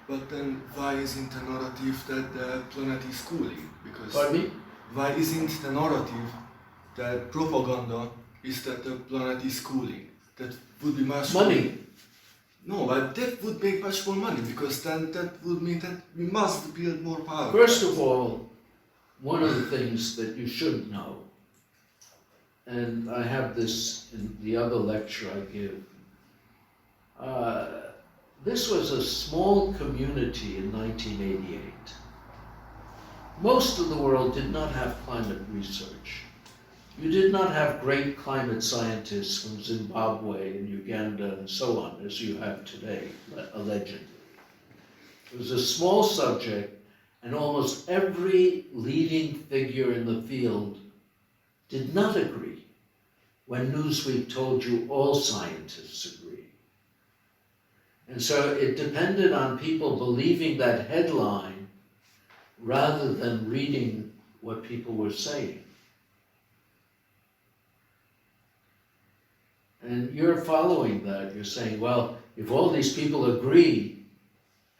But then why isn't the narrative that the planet is cooling? Because Pardon me? why isn't the narrative that propaganda is that the planet is cooling? That would be much Money. No, but that would make much more money, because then that would mean that we must build more power. First of all, one of the things that you should know, and I have this in the other lecture I give, this was a small community in 1988. Most of the world did not have climate research. You did not have great climate scientists from Zimbabwe and Uganda and so on, as you have today, allegedly. It was a small subject, and almost every leading figure in the field did not agree when Newsweek told you all scientists agree. And so it depended on people believing that headline rather than reading what people were saying. And you're following that. You're saying, well, if all these people agree,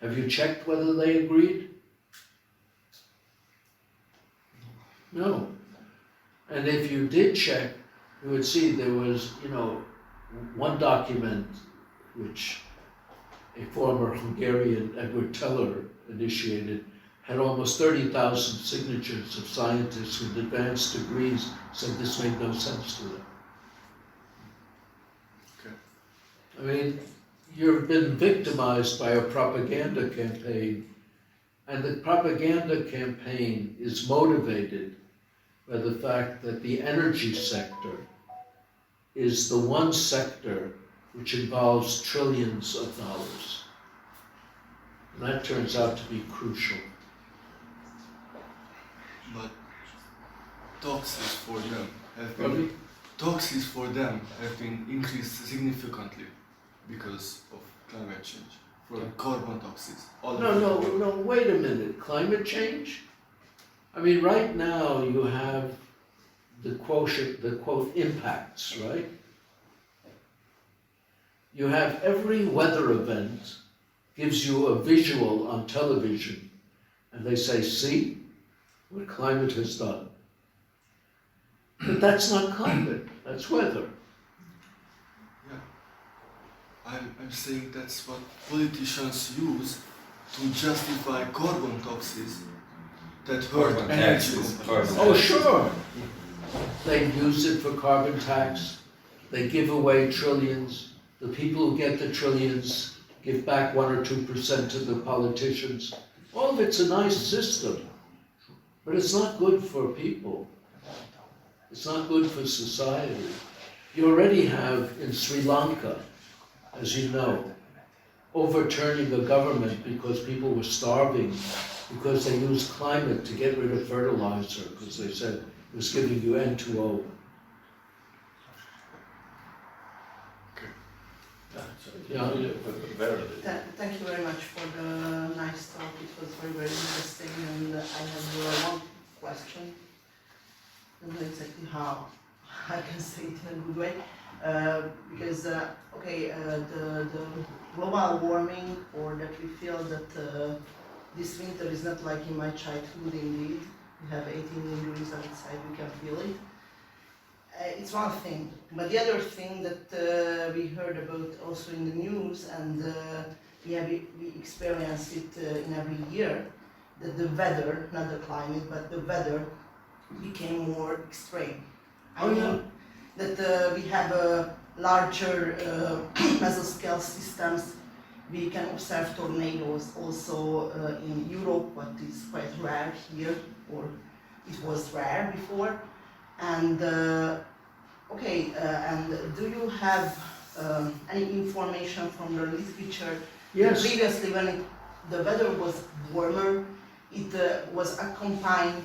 have you checked whether they agreed? No. And if you did check, you would see there was, one document which a former Hungarian, Edward Teller, initiated, had almost 30,000 signatures of scientists with advanced degrees said this made no sense to them. Okay. I mean, you've been victimized by a propaganda campaign, and the propaganda campaign is motivated by the fact that the energy sector is the one sector which involves trillions of dollars. And that turns out to be crucial. But taxes for them have Pardon been me? taxes for them have been increased significantly because of climate change. For carbon taxes. No, wait a minute. Climate change? I mean, right now you have the quote, impacts, right? You have every weather event gives you a visual on television, and they say, see what climate has done. But that's not climate, that's weather. Yeah. I'm saying that's what politicians use to justify carbon taxes that hurt Carbon energy taxes. companies. Oh, sure. They use it for carbon tax, they give away trillions. The people who get the trillions give back 1 or 2% to the politicians. All of it's a nice system, but it's not good for people. It's not good for society. You already have in Sri Lanka, as you know, overturning a government because people were starving, because they used climate to get rid of fertilizer, because they said it was giving you N2O. Yeah. Thank you very much for the nice talk. It was very, very interesting, and I have one question. I don't know exactly how I can say it in a good way, because the global warming, or that we feel that this winter is not like in my childhood. Indeed, we have 18 degrees outside. We can feel it. It's one thing, but the other thing that we heard about also in the news, and we experience it in every year, that the weather, not the climate, but the weather became more extreme. I mean that we have larger mesoscale systems. We can observe tornadoes also in Europe, but it's quite rare here, or it was rare before. And and do you have any information from the literature? Yes. Previously, when the weather was warmer, it was accompanied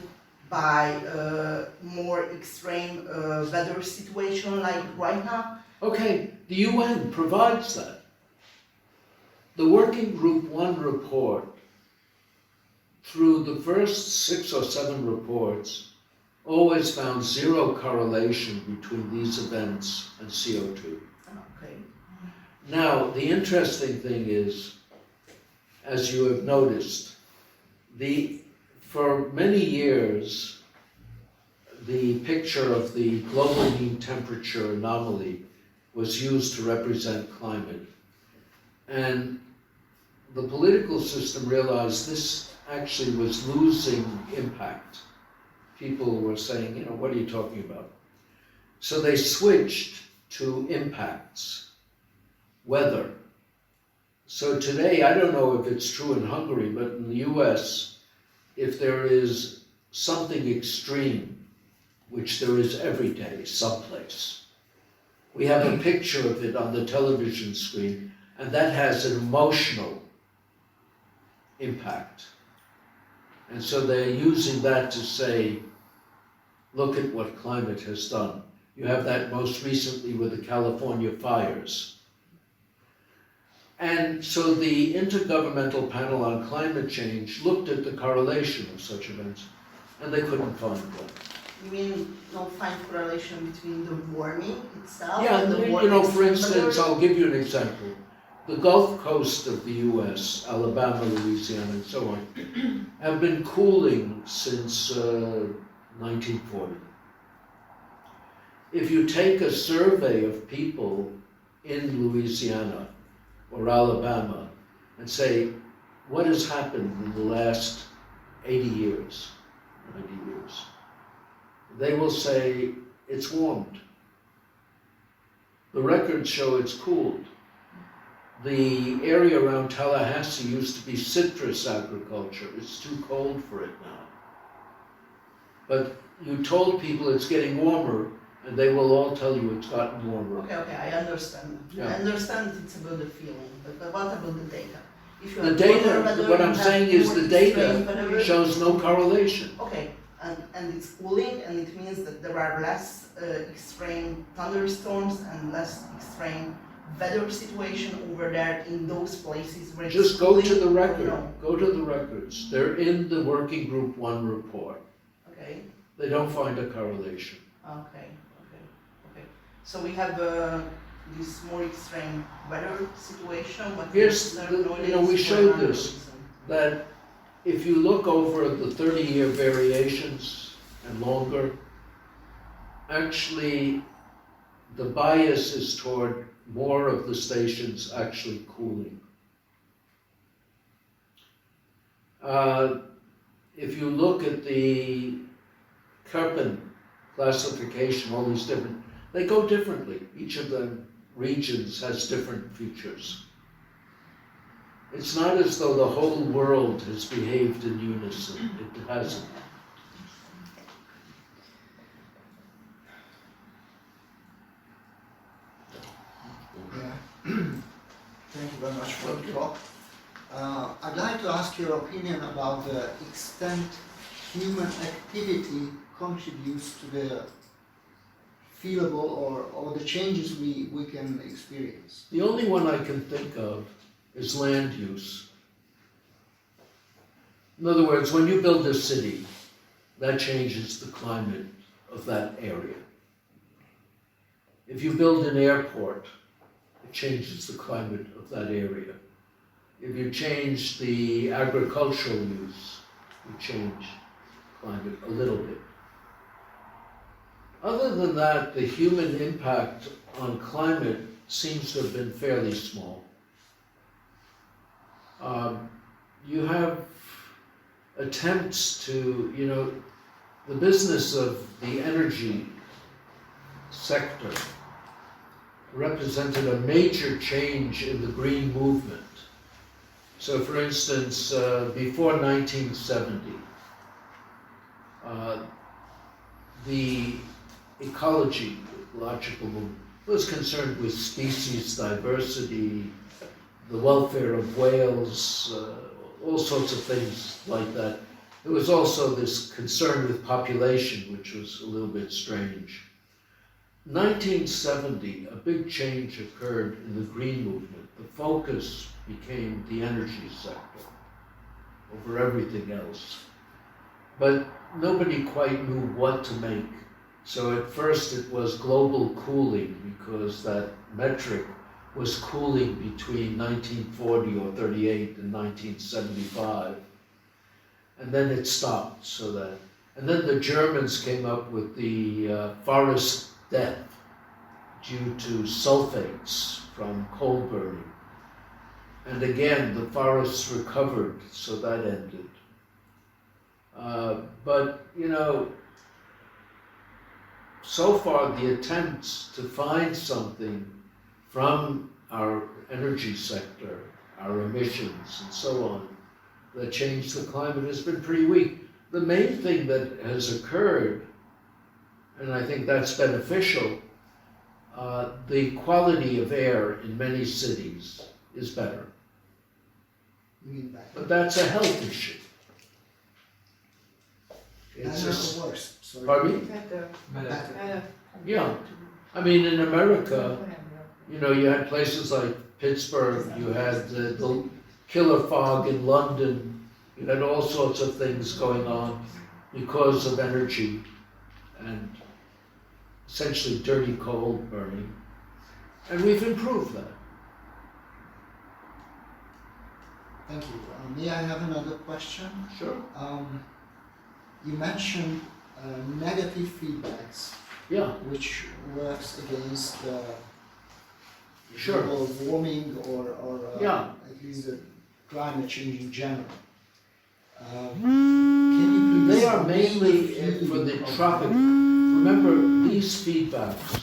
by more extreme weather situation like right now? Okay, the UN provides that. The Working Group 1 report, through the first 6 or 7 reports, always found zero correlation between these events and CO2. Okay. Now, the interesting thing is, as you have noticed, for many years, the picture of the global mean temperature anomaly was used to represent climate. And the political system realized this actually was losing impact. People were saying, you know, what are you talking about? So they switched to impacts, weather. So today, I don't know if it's true in Hungary, but in the US, if there is something extreme, which there is every day, someplace, we have a picture of it on the television screen, and that has an emotional impact. And so they're using that to say, look at what climate has done. You have that most recently with the California fires. And so the Intergovernmental Panel on Climate Change looked at the correlation of such events, and they couldn't find one. You mean not find correlation between the warming itself? Yeah, and the you know, for warming instance, weather? I'll give you an example. The Gulf Coast of the US, Alabama, Louisiana, and so on, have been cooling since 1940. If you take a survey of people in Louisiana or Alabama and say, what has happened in the last 80 years, 90 years, they will say, it's warmed. The records show it's cooled. The area around Tallahassee used to be citrus agriculture. It's too cold for it now. But you told people it's getting warmer, and they will all tell you it's gotten warmer. Okay, I understand. Yeah. I understand it's about the feeling, but what about the data? If you The have data, warmer weather, what you I'm have saying is more the extreme data weather. shows no correlation. Okay, and it's cooling, and it means that there are less extreme thunderstorms and less extreme weather situation over there in those places where Just it's go cooling, to the or record. no? Go to the records. They're in the Working Group 1 report. Okay, They don't find a correlation. okay. So we have this more extreme weather situation, but Here's there's the- no you know, we leads for showed another this. reason. That if you look over the 30-year variations and longer, actually the bias is toward more of the stations actually cooling. If you look at the Köppen classification, all these different, they go differently. Each of the regions has different features. It's not as though the whole world has behaved in unison. It hasn't. Yeah. Thank you very much for the talk. I'd like to ask your opinion about the extent human activity contributes to the feelable or the changes we can experience. The only one I can think of is land use. In other words, when you build a city, that changes the climate of that area. If you build an airport, it changes the climate of that area. If you change the agricultural use, you change climate a little bit. Other than that, the human impact on climate seems to have been fairly small. You have attempts to, the business of the energy sector represented a major change in the green movement. So for instance, before 1970, the ecological movement was concerned with species diversity, the welfare of whales, all sorts of things like that. There was also this concern with population, which was a little bit strange. 1970, a big change occurred in the green movement. The focus became the energy sector over everything else. But nobody quite knew what to make. So at first it was global cooling, because that metric was cooling between 1940 or 38 and 1975. And then it stopped, and then the Germans came up with the forest death due to sulfates from coal burning. And again, the forests recovered, so that ended. But, so far the attempts to find something from our energy sector, our emissions and so on, that changed the climate has been pretty weak. The main thing that has occurred, and I think that's beneficial, the quality of air in many cities is better. You mean better? But that's a health issue. It's Better or worse? Sorry. pardon me? Better. Yeah. I mean, in America, you had places like Pittsburgh, you had the killer fog in London, you had all sorts of things going on because of energy and essentially dirty coal burning. And we've improved that. Thank you. May I have another question? Sure. You mentioned negative feedbacks, Yeah, which works against sure. global warming or Yeah. at least the climate change in general. Can you please? They are mainly for the tropic. Remember, these feedbacks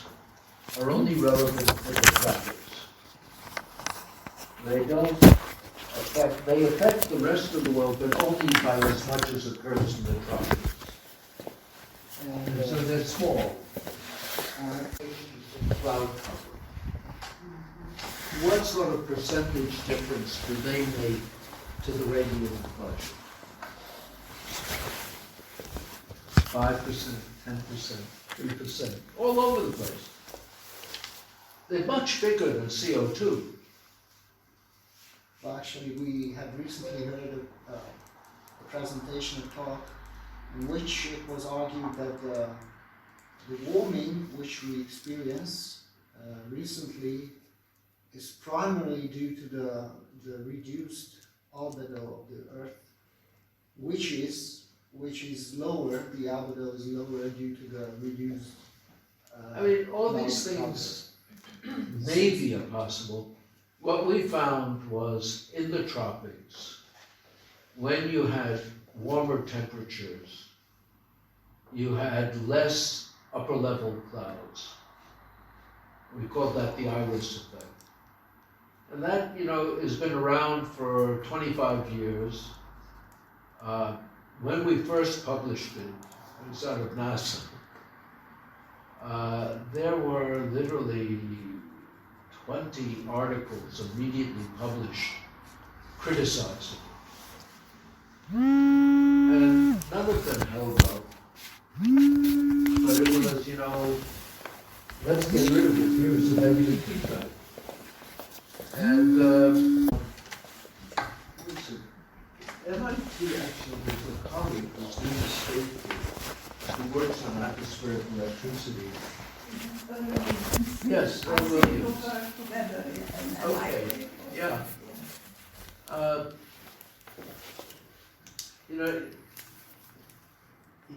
are only relevant for the tropics. They don't they affect the rest of the world, but only by as much as occurs in the tropics. And, So they're small. Cloud cover. What sort of percentage difference do they make to the radiant budget? 5%, 10%, 3%, all over the place. They're much bigger than CO2. well, actually, we have recently heard a presentation, a talk, in which it was argued that the warming which we experience recently is primarily due to the reduced albedo of the Earth, which is lower, the albedo is lower due to the reduced I mean, all these cloud things may be possible. What we found was in the tropics, when you had warmer temperatures, you had less upper level clouds. We call that the iris effect. And that, has been around for 25 years. When we first published it was out of NASA. There were literally 20 articles immediately published criticizing it. And none of them held up. But it was, let's get rid of it. Here's the negative feedback. And MIT actually has a colleague who's in the state who works on atmospheric electricity. Yes, Williams. Okay, yeah.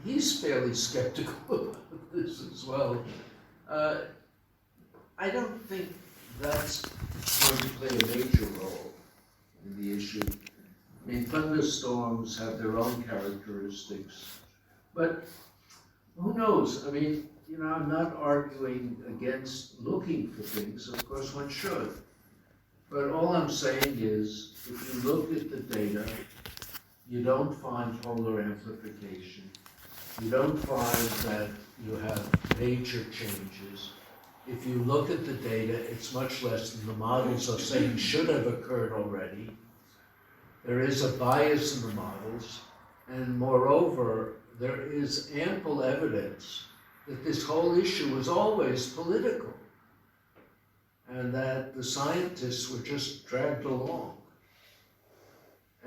He's fairly skeptical about this as well. I don't think that's going to play a major role in the issue. I mean, thunderstorms have their own characteristics, but who knows? I mean, I'm not arguing against looking for things. Of course, one should. But all I'm saying is, if you look at the data, you don't find polar amplification. You don't find that you have major changes. If you look at the data, it's much less than the models are saying should have occurred already. There is a bias in the models, and moreover, there is ample evidence that this whole issue was always political, and that the scientists were just dragged along.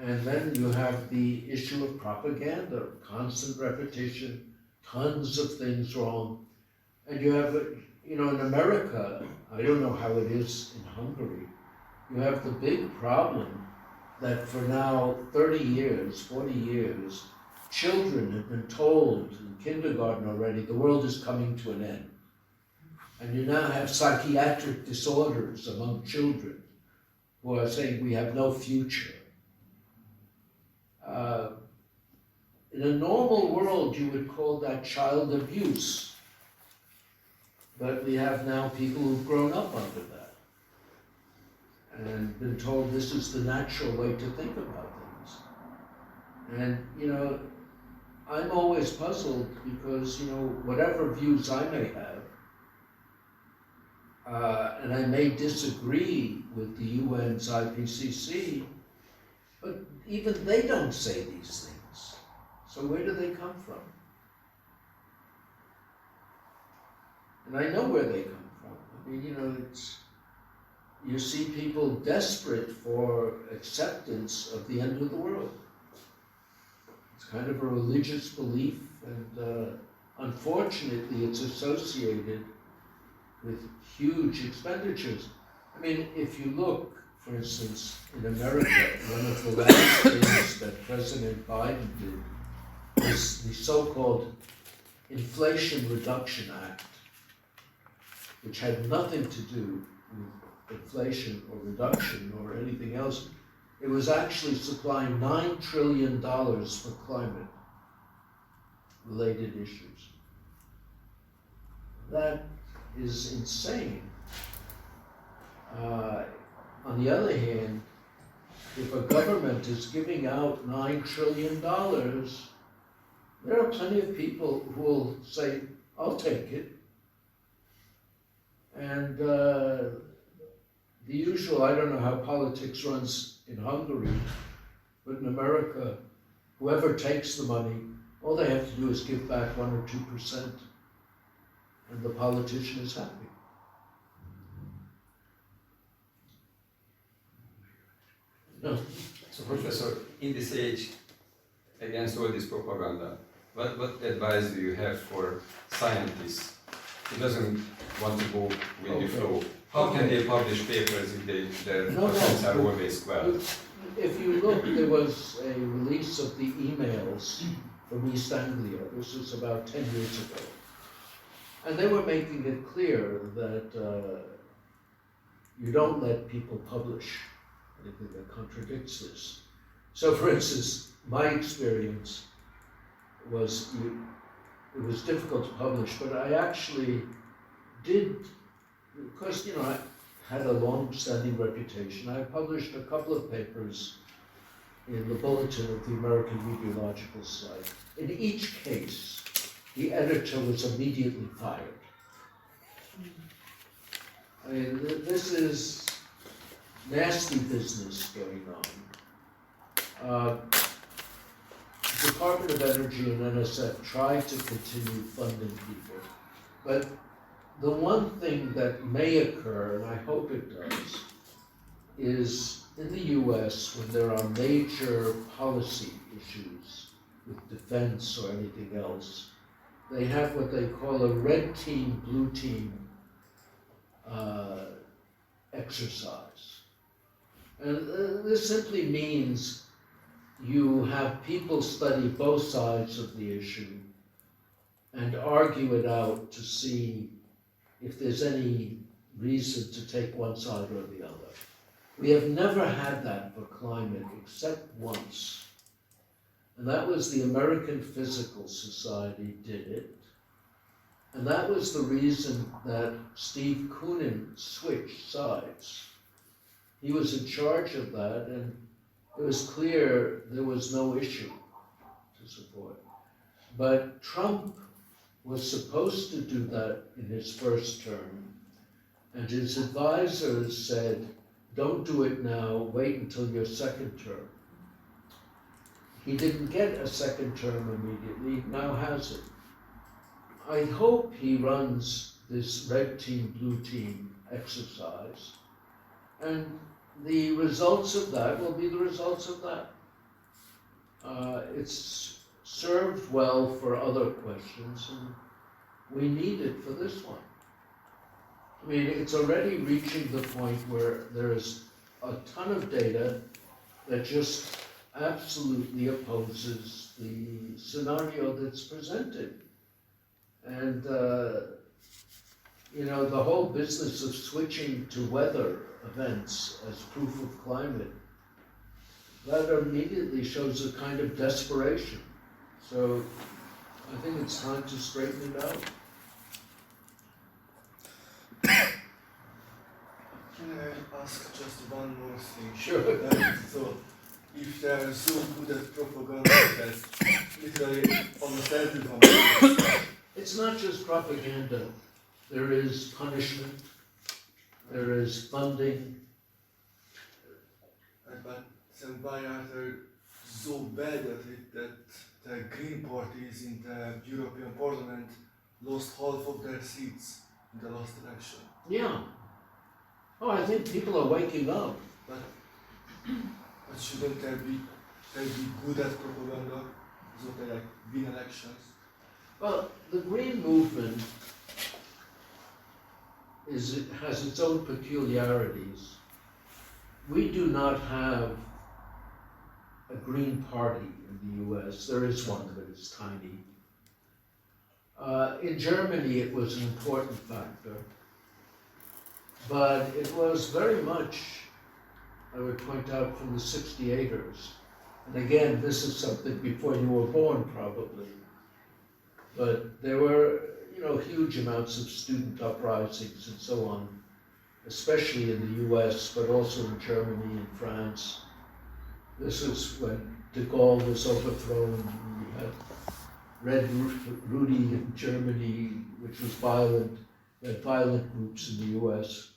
And then you have the issue of propaganda, constant repetition, tons of things wrong. And you have, in America, I don't know how it is in Hungary, you have the big problem that for now 30 years, 40 years, children have been told in kindergarten already, the world is coming to an end. And you now have psychiatric disorders among children who are saying we have no future. In a normal world, you would call that child abuse. But we have now people who've grown up under that and been told this is the natural way to think about things. And, I'm always puzzled because, whatever views I may have, and I may disagree with the UN's IPCC, but even they don't say these things. So where do they come from? And I know where they come from. I mean, you see people desperate for acceptance of the end of the world. It's kind of a religious belief, and unfortunately it's associated with huge expenditures. I mean, if you look, for instance, in America, one of the last things that President Biden did was the so-called Inflation Reduction Act, which had nothing to do with inflation or reduction or anything else. It was actually supplying $9 trillion for climate-related issues. That is insane. On the other hand, if a government is giving out $9 trillion, there are plenty of people who will say, I'll take it. And the usual, I don't know how politics runs in Hungary, but in America, whoever takes the money, all they have to do is give back 1 or 2%, and the politician is happy. No. So, Professor, in this age, against all this propaganda, what advice do you have for scientists who doesn't want to go with the flow? How can they publish papers if their patents are always quelled? If you look, there was a release of the emails from East Anglia. This was about 10 years ago. And they were making it clear that you don't let people publish anything that contradicts this. So, for instance, my experience was it was difficult to publish, but I actually did, because, had a long-standing reputation. I published a couple of papers in the bulletin of the American Meteorological Society. In each case, the editor was immediately fired. I mean, this is nasty business going on. Department of Energy and NSF tried to continue funding people, but the one thing that may occur, and I hope it does, is in the US, when there are major policy issues with defense or anything else, they have what they call a red team, blue team exercise. And this simply means you have people study both sides of the issue and argue it out to see if there's any reason to take one side or the other. We have never had that for climate except once. And that was the American Physical Society did it. And that was the reason that Steve Koonin switched sides. He was in charge of that, and it was clear there was no issue to support. But Trump was supposed to do that in his first term, and his advisors said, don't do it now, wait until your second term. He didn't get a second term immediately, now has it. I hope he runs this red team, blue team exercise, and the results of that will be the results of that. It's served well for other questions, and we need it for this one. I mean, it's already reaching the point where there is a ton of data that just absolutely opposes the scenario that's presented. And, you know, the whole business of switching to weather events as proof of climate, that immediately shows a kind of desperation. So I think it's time to straighten it out. Can I ask just one more thing? Sure. So, if they are so good at propaganda that literally almost everyone. It's not just propaganda. There is punishment, there is funding. But then why are they so bad at it that the Green parties in the European Parliament lost half of their seats in the last election? Yeah. Oh, I think people are waking up. But shouldn't they be good at propaganda so they like win elections? Well, the Green movement has its own peculiarities. We do not have a Green Party in the US. There is one, but it's tiny. In Germany, it was an important factor, but it was very much, I would point out, from the 68ers. And again, this is something before you were born, probably. But there were, you know, huge amounts of student uprisings and so on, especially in the US, but also in Germany and France. This was when de Gaulle was overthrown. We had Red Rudy in Germany, which was violent. We had violent groups in the US.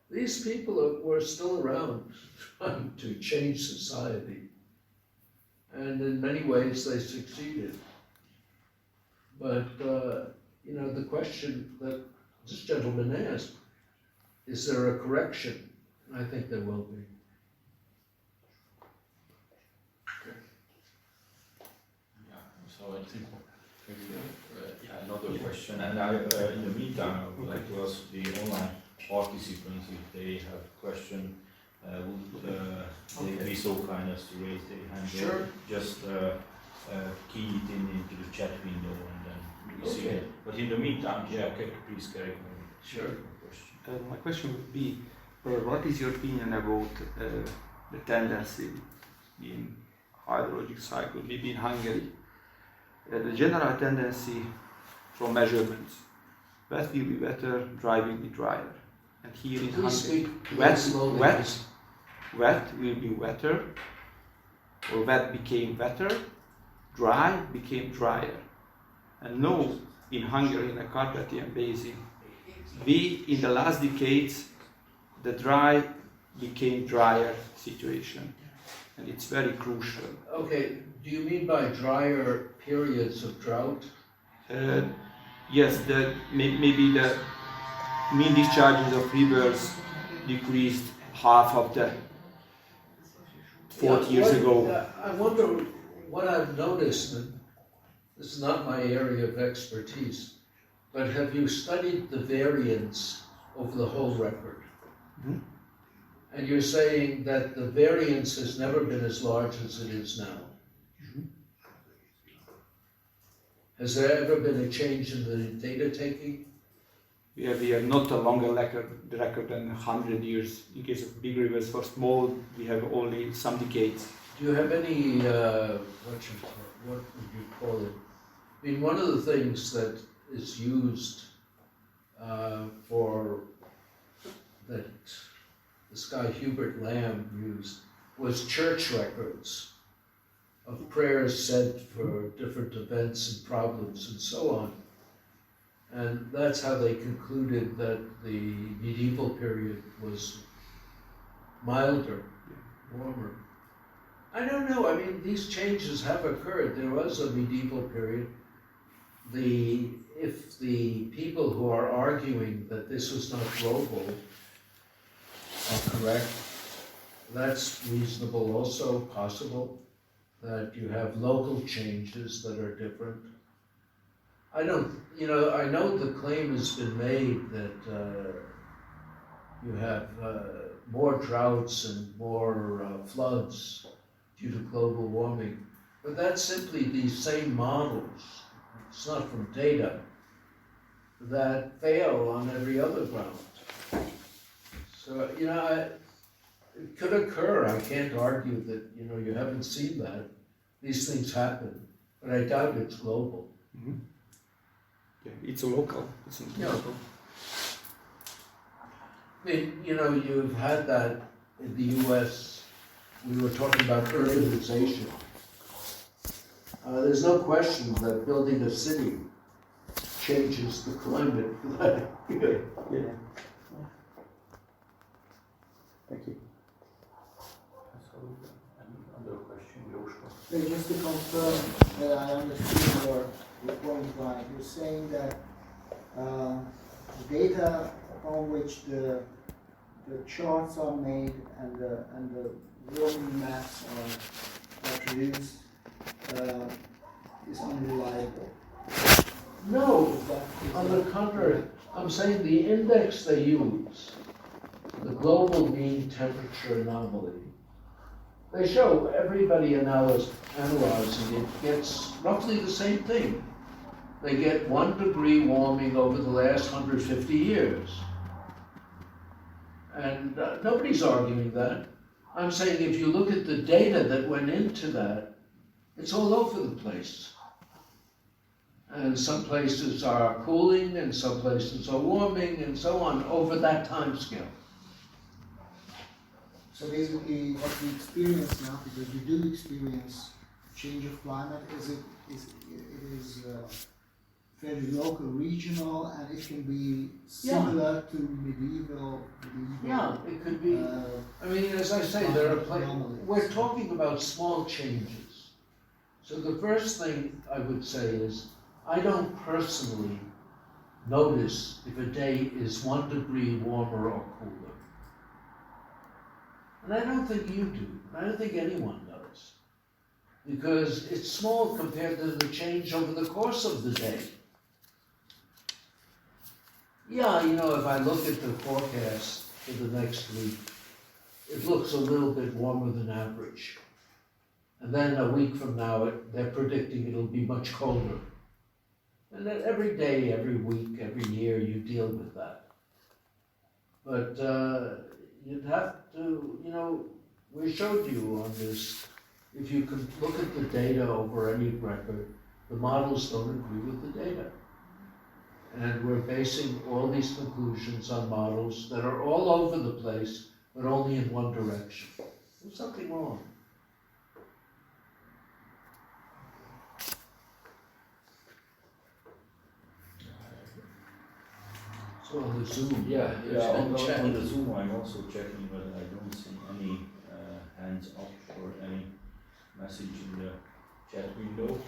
These people were still around, trying to change society. And in many ways, they succeeded. But, you know, the question that this gentleman asked, is there a correction? I think there will be. Okay. Yeah, so I think another question. And in the meantime, I would like to ask the online participants if they have a question. Would they be so kind as to raise their hand? Sure. Or just key it into the chat window and then we see it. But in the meantime, please carry on. Sure. My question would be, what is your opinion about the tendency in hydrologic cycle, maybe in Hungary, the general tendency from measurements, wet will be wetter, dry will be drier. And here in Please Hungary, speak wet, slowly. wet will be wetter, or wet became wetter, dry became drier. And now, in Hungary, in the Carpathian Basin, we, in the last decades, the dry became drier situation. And it's very crucial. Okay, do you mean by drier periods of drought? Yes, maybe the mean discharges of rivers decreased half of the 40 years ago. I wonder what I've noticed, and this is not my area of expertise, but have you studied the variance over the whole record? Mhm. And you're saying that the variance has never been as large as it is now. Mhm. Has there ever been a change in the data taking? We have not a longer record than 100 years. In case of big rivers, for small, we have only some decades. Do you have any, what would you call it? I mean, one of the things that is used that this guy Hubert Lamb used was church records of prayers said for different events and problems and so on. And that's how they concluded that the medieval period was milder, warmer. I don't know, I mean, these changes have occurred. There was a medieval period. If the people who are arguing that this was not global are correct, that's reasonable also, possible, that you have local changes that are different. I know the claim has been made that you have more droughts and more floods due to global warming, but that's simply these same models, it's not from data, that fail on every other ground. So, it could occur, I can't argue that, you haven't seen that. These things happen, but I doubt it's global. Mm-hmm. Yeah, it's a local, it's not global. I mean, you've had that in the US. We were talking about urbanization. There's no question that building a city changes the climate. Yeah. Thank you. Another question, Joshua. So just to confirm that I understood your point, right? You're saying that the data upon which the charts are made and the warming maps are produced is unreliable. No, Is that on the contrary, I'm saying the index they use, the global mean temperature anomaly, they show everybody analyzing it gets roughly the same thing. They get 1 degree warming over the last 150 years. And nobody's arguing that. I'm saying if you look at the data that went into that, it's all over the place. And some places are cooling and some places are warming and so on over that time scale. So basically what we experience now, because we do experience change of climate, it is fairly local, regional, and it can be similar to medieval. Yeah, it could be. I mean, as I say, there are we're talking about small changes. So the first thing I would say is, I don't personally notice if a day is 1 degree warmer or cooler. And I don't think you do. I don't think anyone does. Because it's small compared to the change over the course of the day. Yeah, if I look at the forecast for the next week, it looks a little bit warmer than average. And then a week from now, they're predicting it'll be much colder. And then every day, every week, every year, you deal with that. But you'd have to, we showed you on this, if you can look at the data over any record, the models don't agree with the data. And we're basing all these conclusions on models that are all over the place, but only in one direction. There's something wrong. So on the Zoom, Yeah, there's on been chat. the Zoom I'm also checking, but I don't see any hands up or any message in the chat window.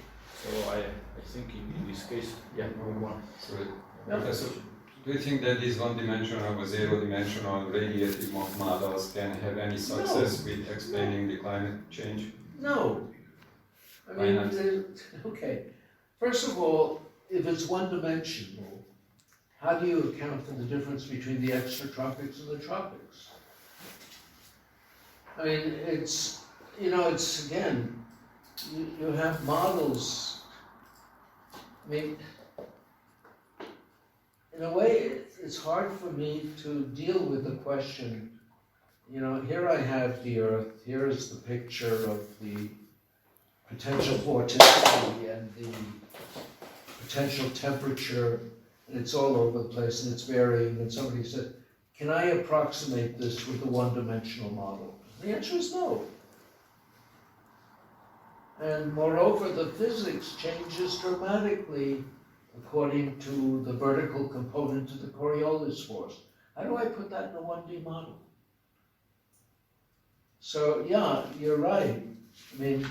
So I think in this case, yeah, no one. So, Professor, do you think that these one-dimensional or zero-dimensional radiative models can have any success with explaining the climate change? No. I Why mean, not? okay. First of all, if it's one-dimensional, how do you account for the difference between the extratropics and the tropics? I mean, it's, it's again, you have models. I mean, in a way, it's hard for me to deal with the question. Here I have the Earth, here is the picture of the potential vorticity and the potential temperature, and it's all over the place and it's varying, and somebody said, can I approximate this with a one-dimensional model? The answer is no. And moreover, the physics changes dramatically according to the vertical component of the Coriolis force. How do I put that in a 1D model? So yeah, you're right. I mean,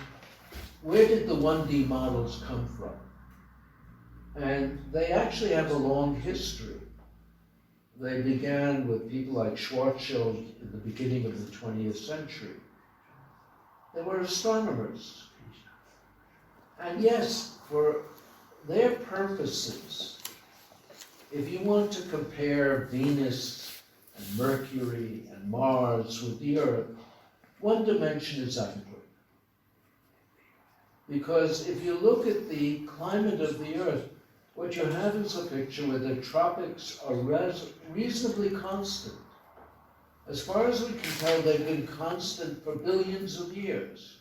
where did the 1D models come from? And they actually have a long history. They began with people like Schwarzschild in the beginning of the 20th century. They were astronomers. And yes, for their purposes, if you want to compare Venus and Mercury and Mars with the Earth, one dimension is adequate. Because if you look at the climate of the Earth, what you have is a picture where the tropics are reasonably constant. As far as we can tell, they've been constant for billions of years.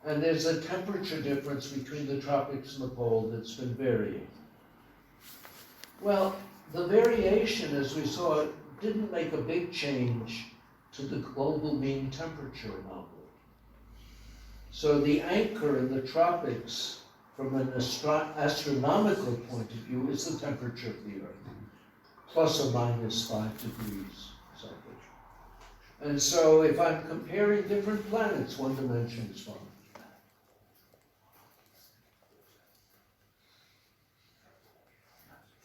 And there's a temperature difference between the tropics and the pole that's been varying. Well, the variation, as we saw, didn't make a big change to the global mean temperature anomaly. So the anchor in the tropics, from an astronomical point of view, is the temperature of the Earth, plus or minus 5 degrees Celsius. And so if I'm comparing different planets, one dimension is fine.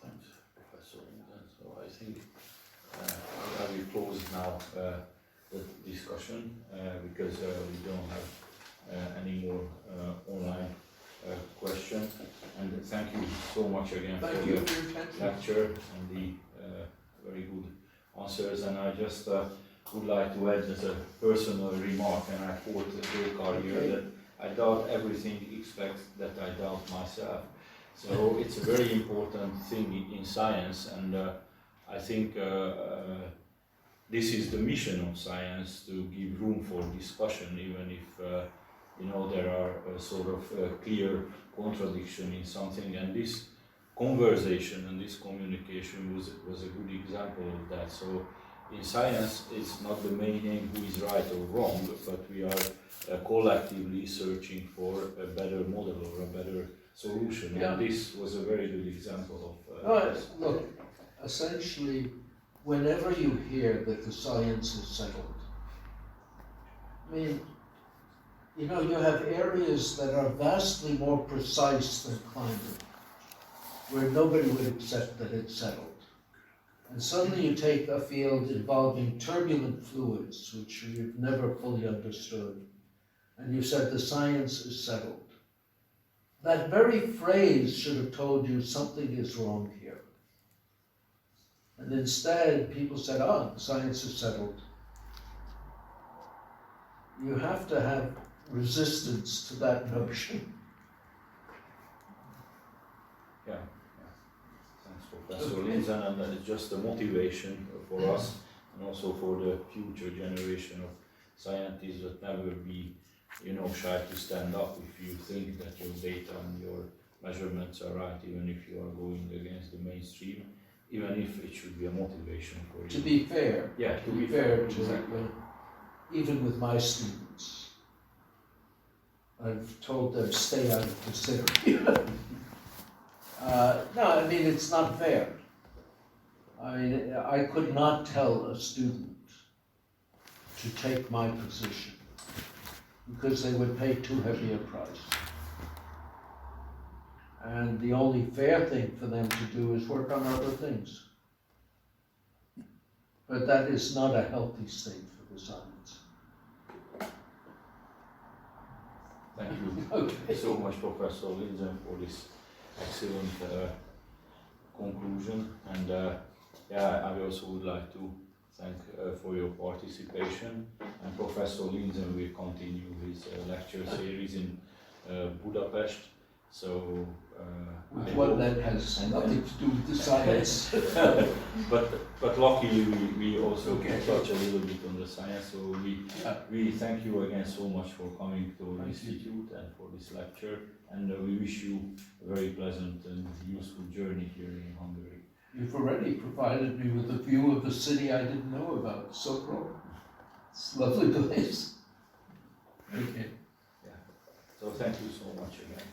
Thanks, Professor Lindzen. So I think I will close now the discussion because we don't have any more online question. And thank you so much again Thank for you the for your attention. lecture and the very good answers. And I just would like to add as a personal remark, and I quote Descartes here, that I doubt everything except that I doubt myself. So it's a very important thing in science, and I think this is the mission of science, to give room for discussion, even if there are sort of clear contradiction in something. And this conversation and this communication was a good example of that. So in science, it's not the main aim who is right or wrong, but we are collectively searching for a better model or a better solution. Yeah. And this was a very good example of this. Look, essentially, whenever you hear that the science is settled, I mean, you have areas that are vastly more precise than climate, where nobody would accept that it's settled. And suddenly you take a field involving turbulent fluids, which we've never fully understood, and you said the science is settled. That very phrase should have told you something is wrong here. And instead, people said, the science is settled. You have to have resistance to that notion. Yeah. Thanks, Professor Lindzen, and that is just a motivation for us and also for the future generation of scientists that never be, shy to stand up if you think that your data and your measurements are right, even if you are going against the mainstream, even if it should be a motivation for you. To be fair, Yeah, to be fair to exactly. even with my students, I've told them stay out of this area. No, I mean, it's not fair. I mean, I could not tell a student to take my position because they would pay too heavy a price. And the only fair thing for them to do is work on other things. But that is not a healthy state for the science. Thank you Okay. so much, Professor Lindzen, for this excellent conclusion. And yeah, I also would like to thank for your participation. And Professor Lindzen will continue his lecture series in Budapest. So, With what that has nothing to do with the science. but luckily we also Okay. can touch a little bit on the science. So we thank you again so much for coming to the institute and for this lecture. And we wish you a very pleasant and useful journey here in Hungary. You've already provided me with a view of a city I didn't know about, Sopronban. It's a lovely place. Okay. So thank you so much again.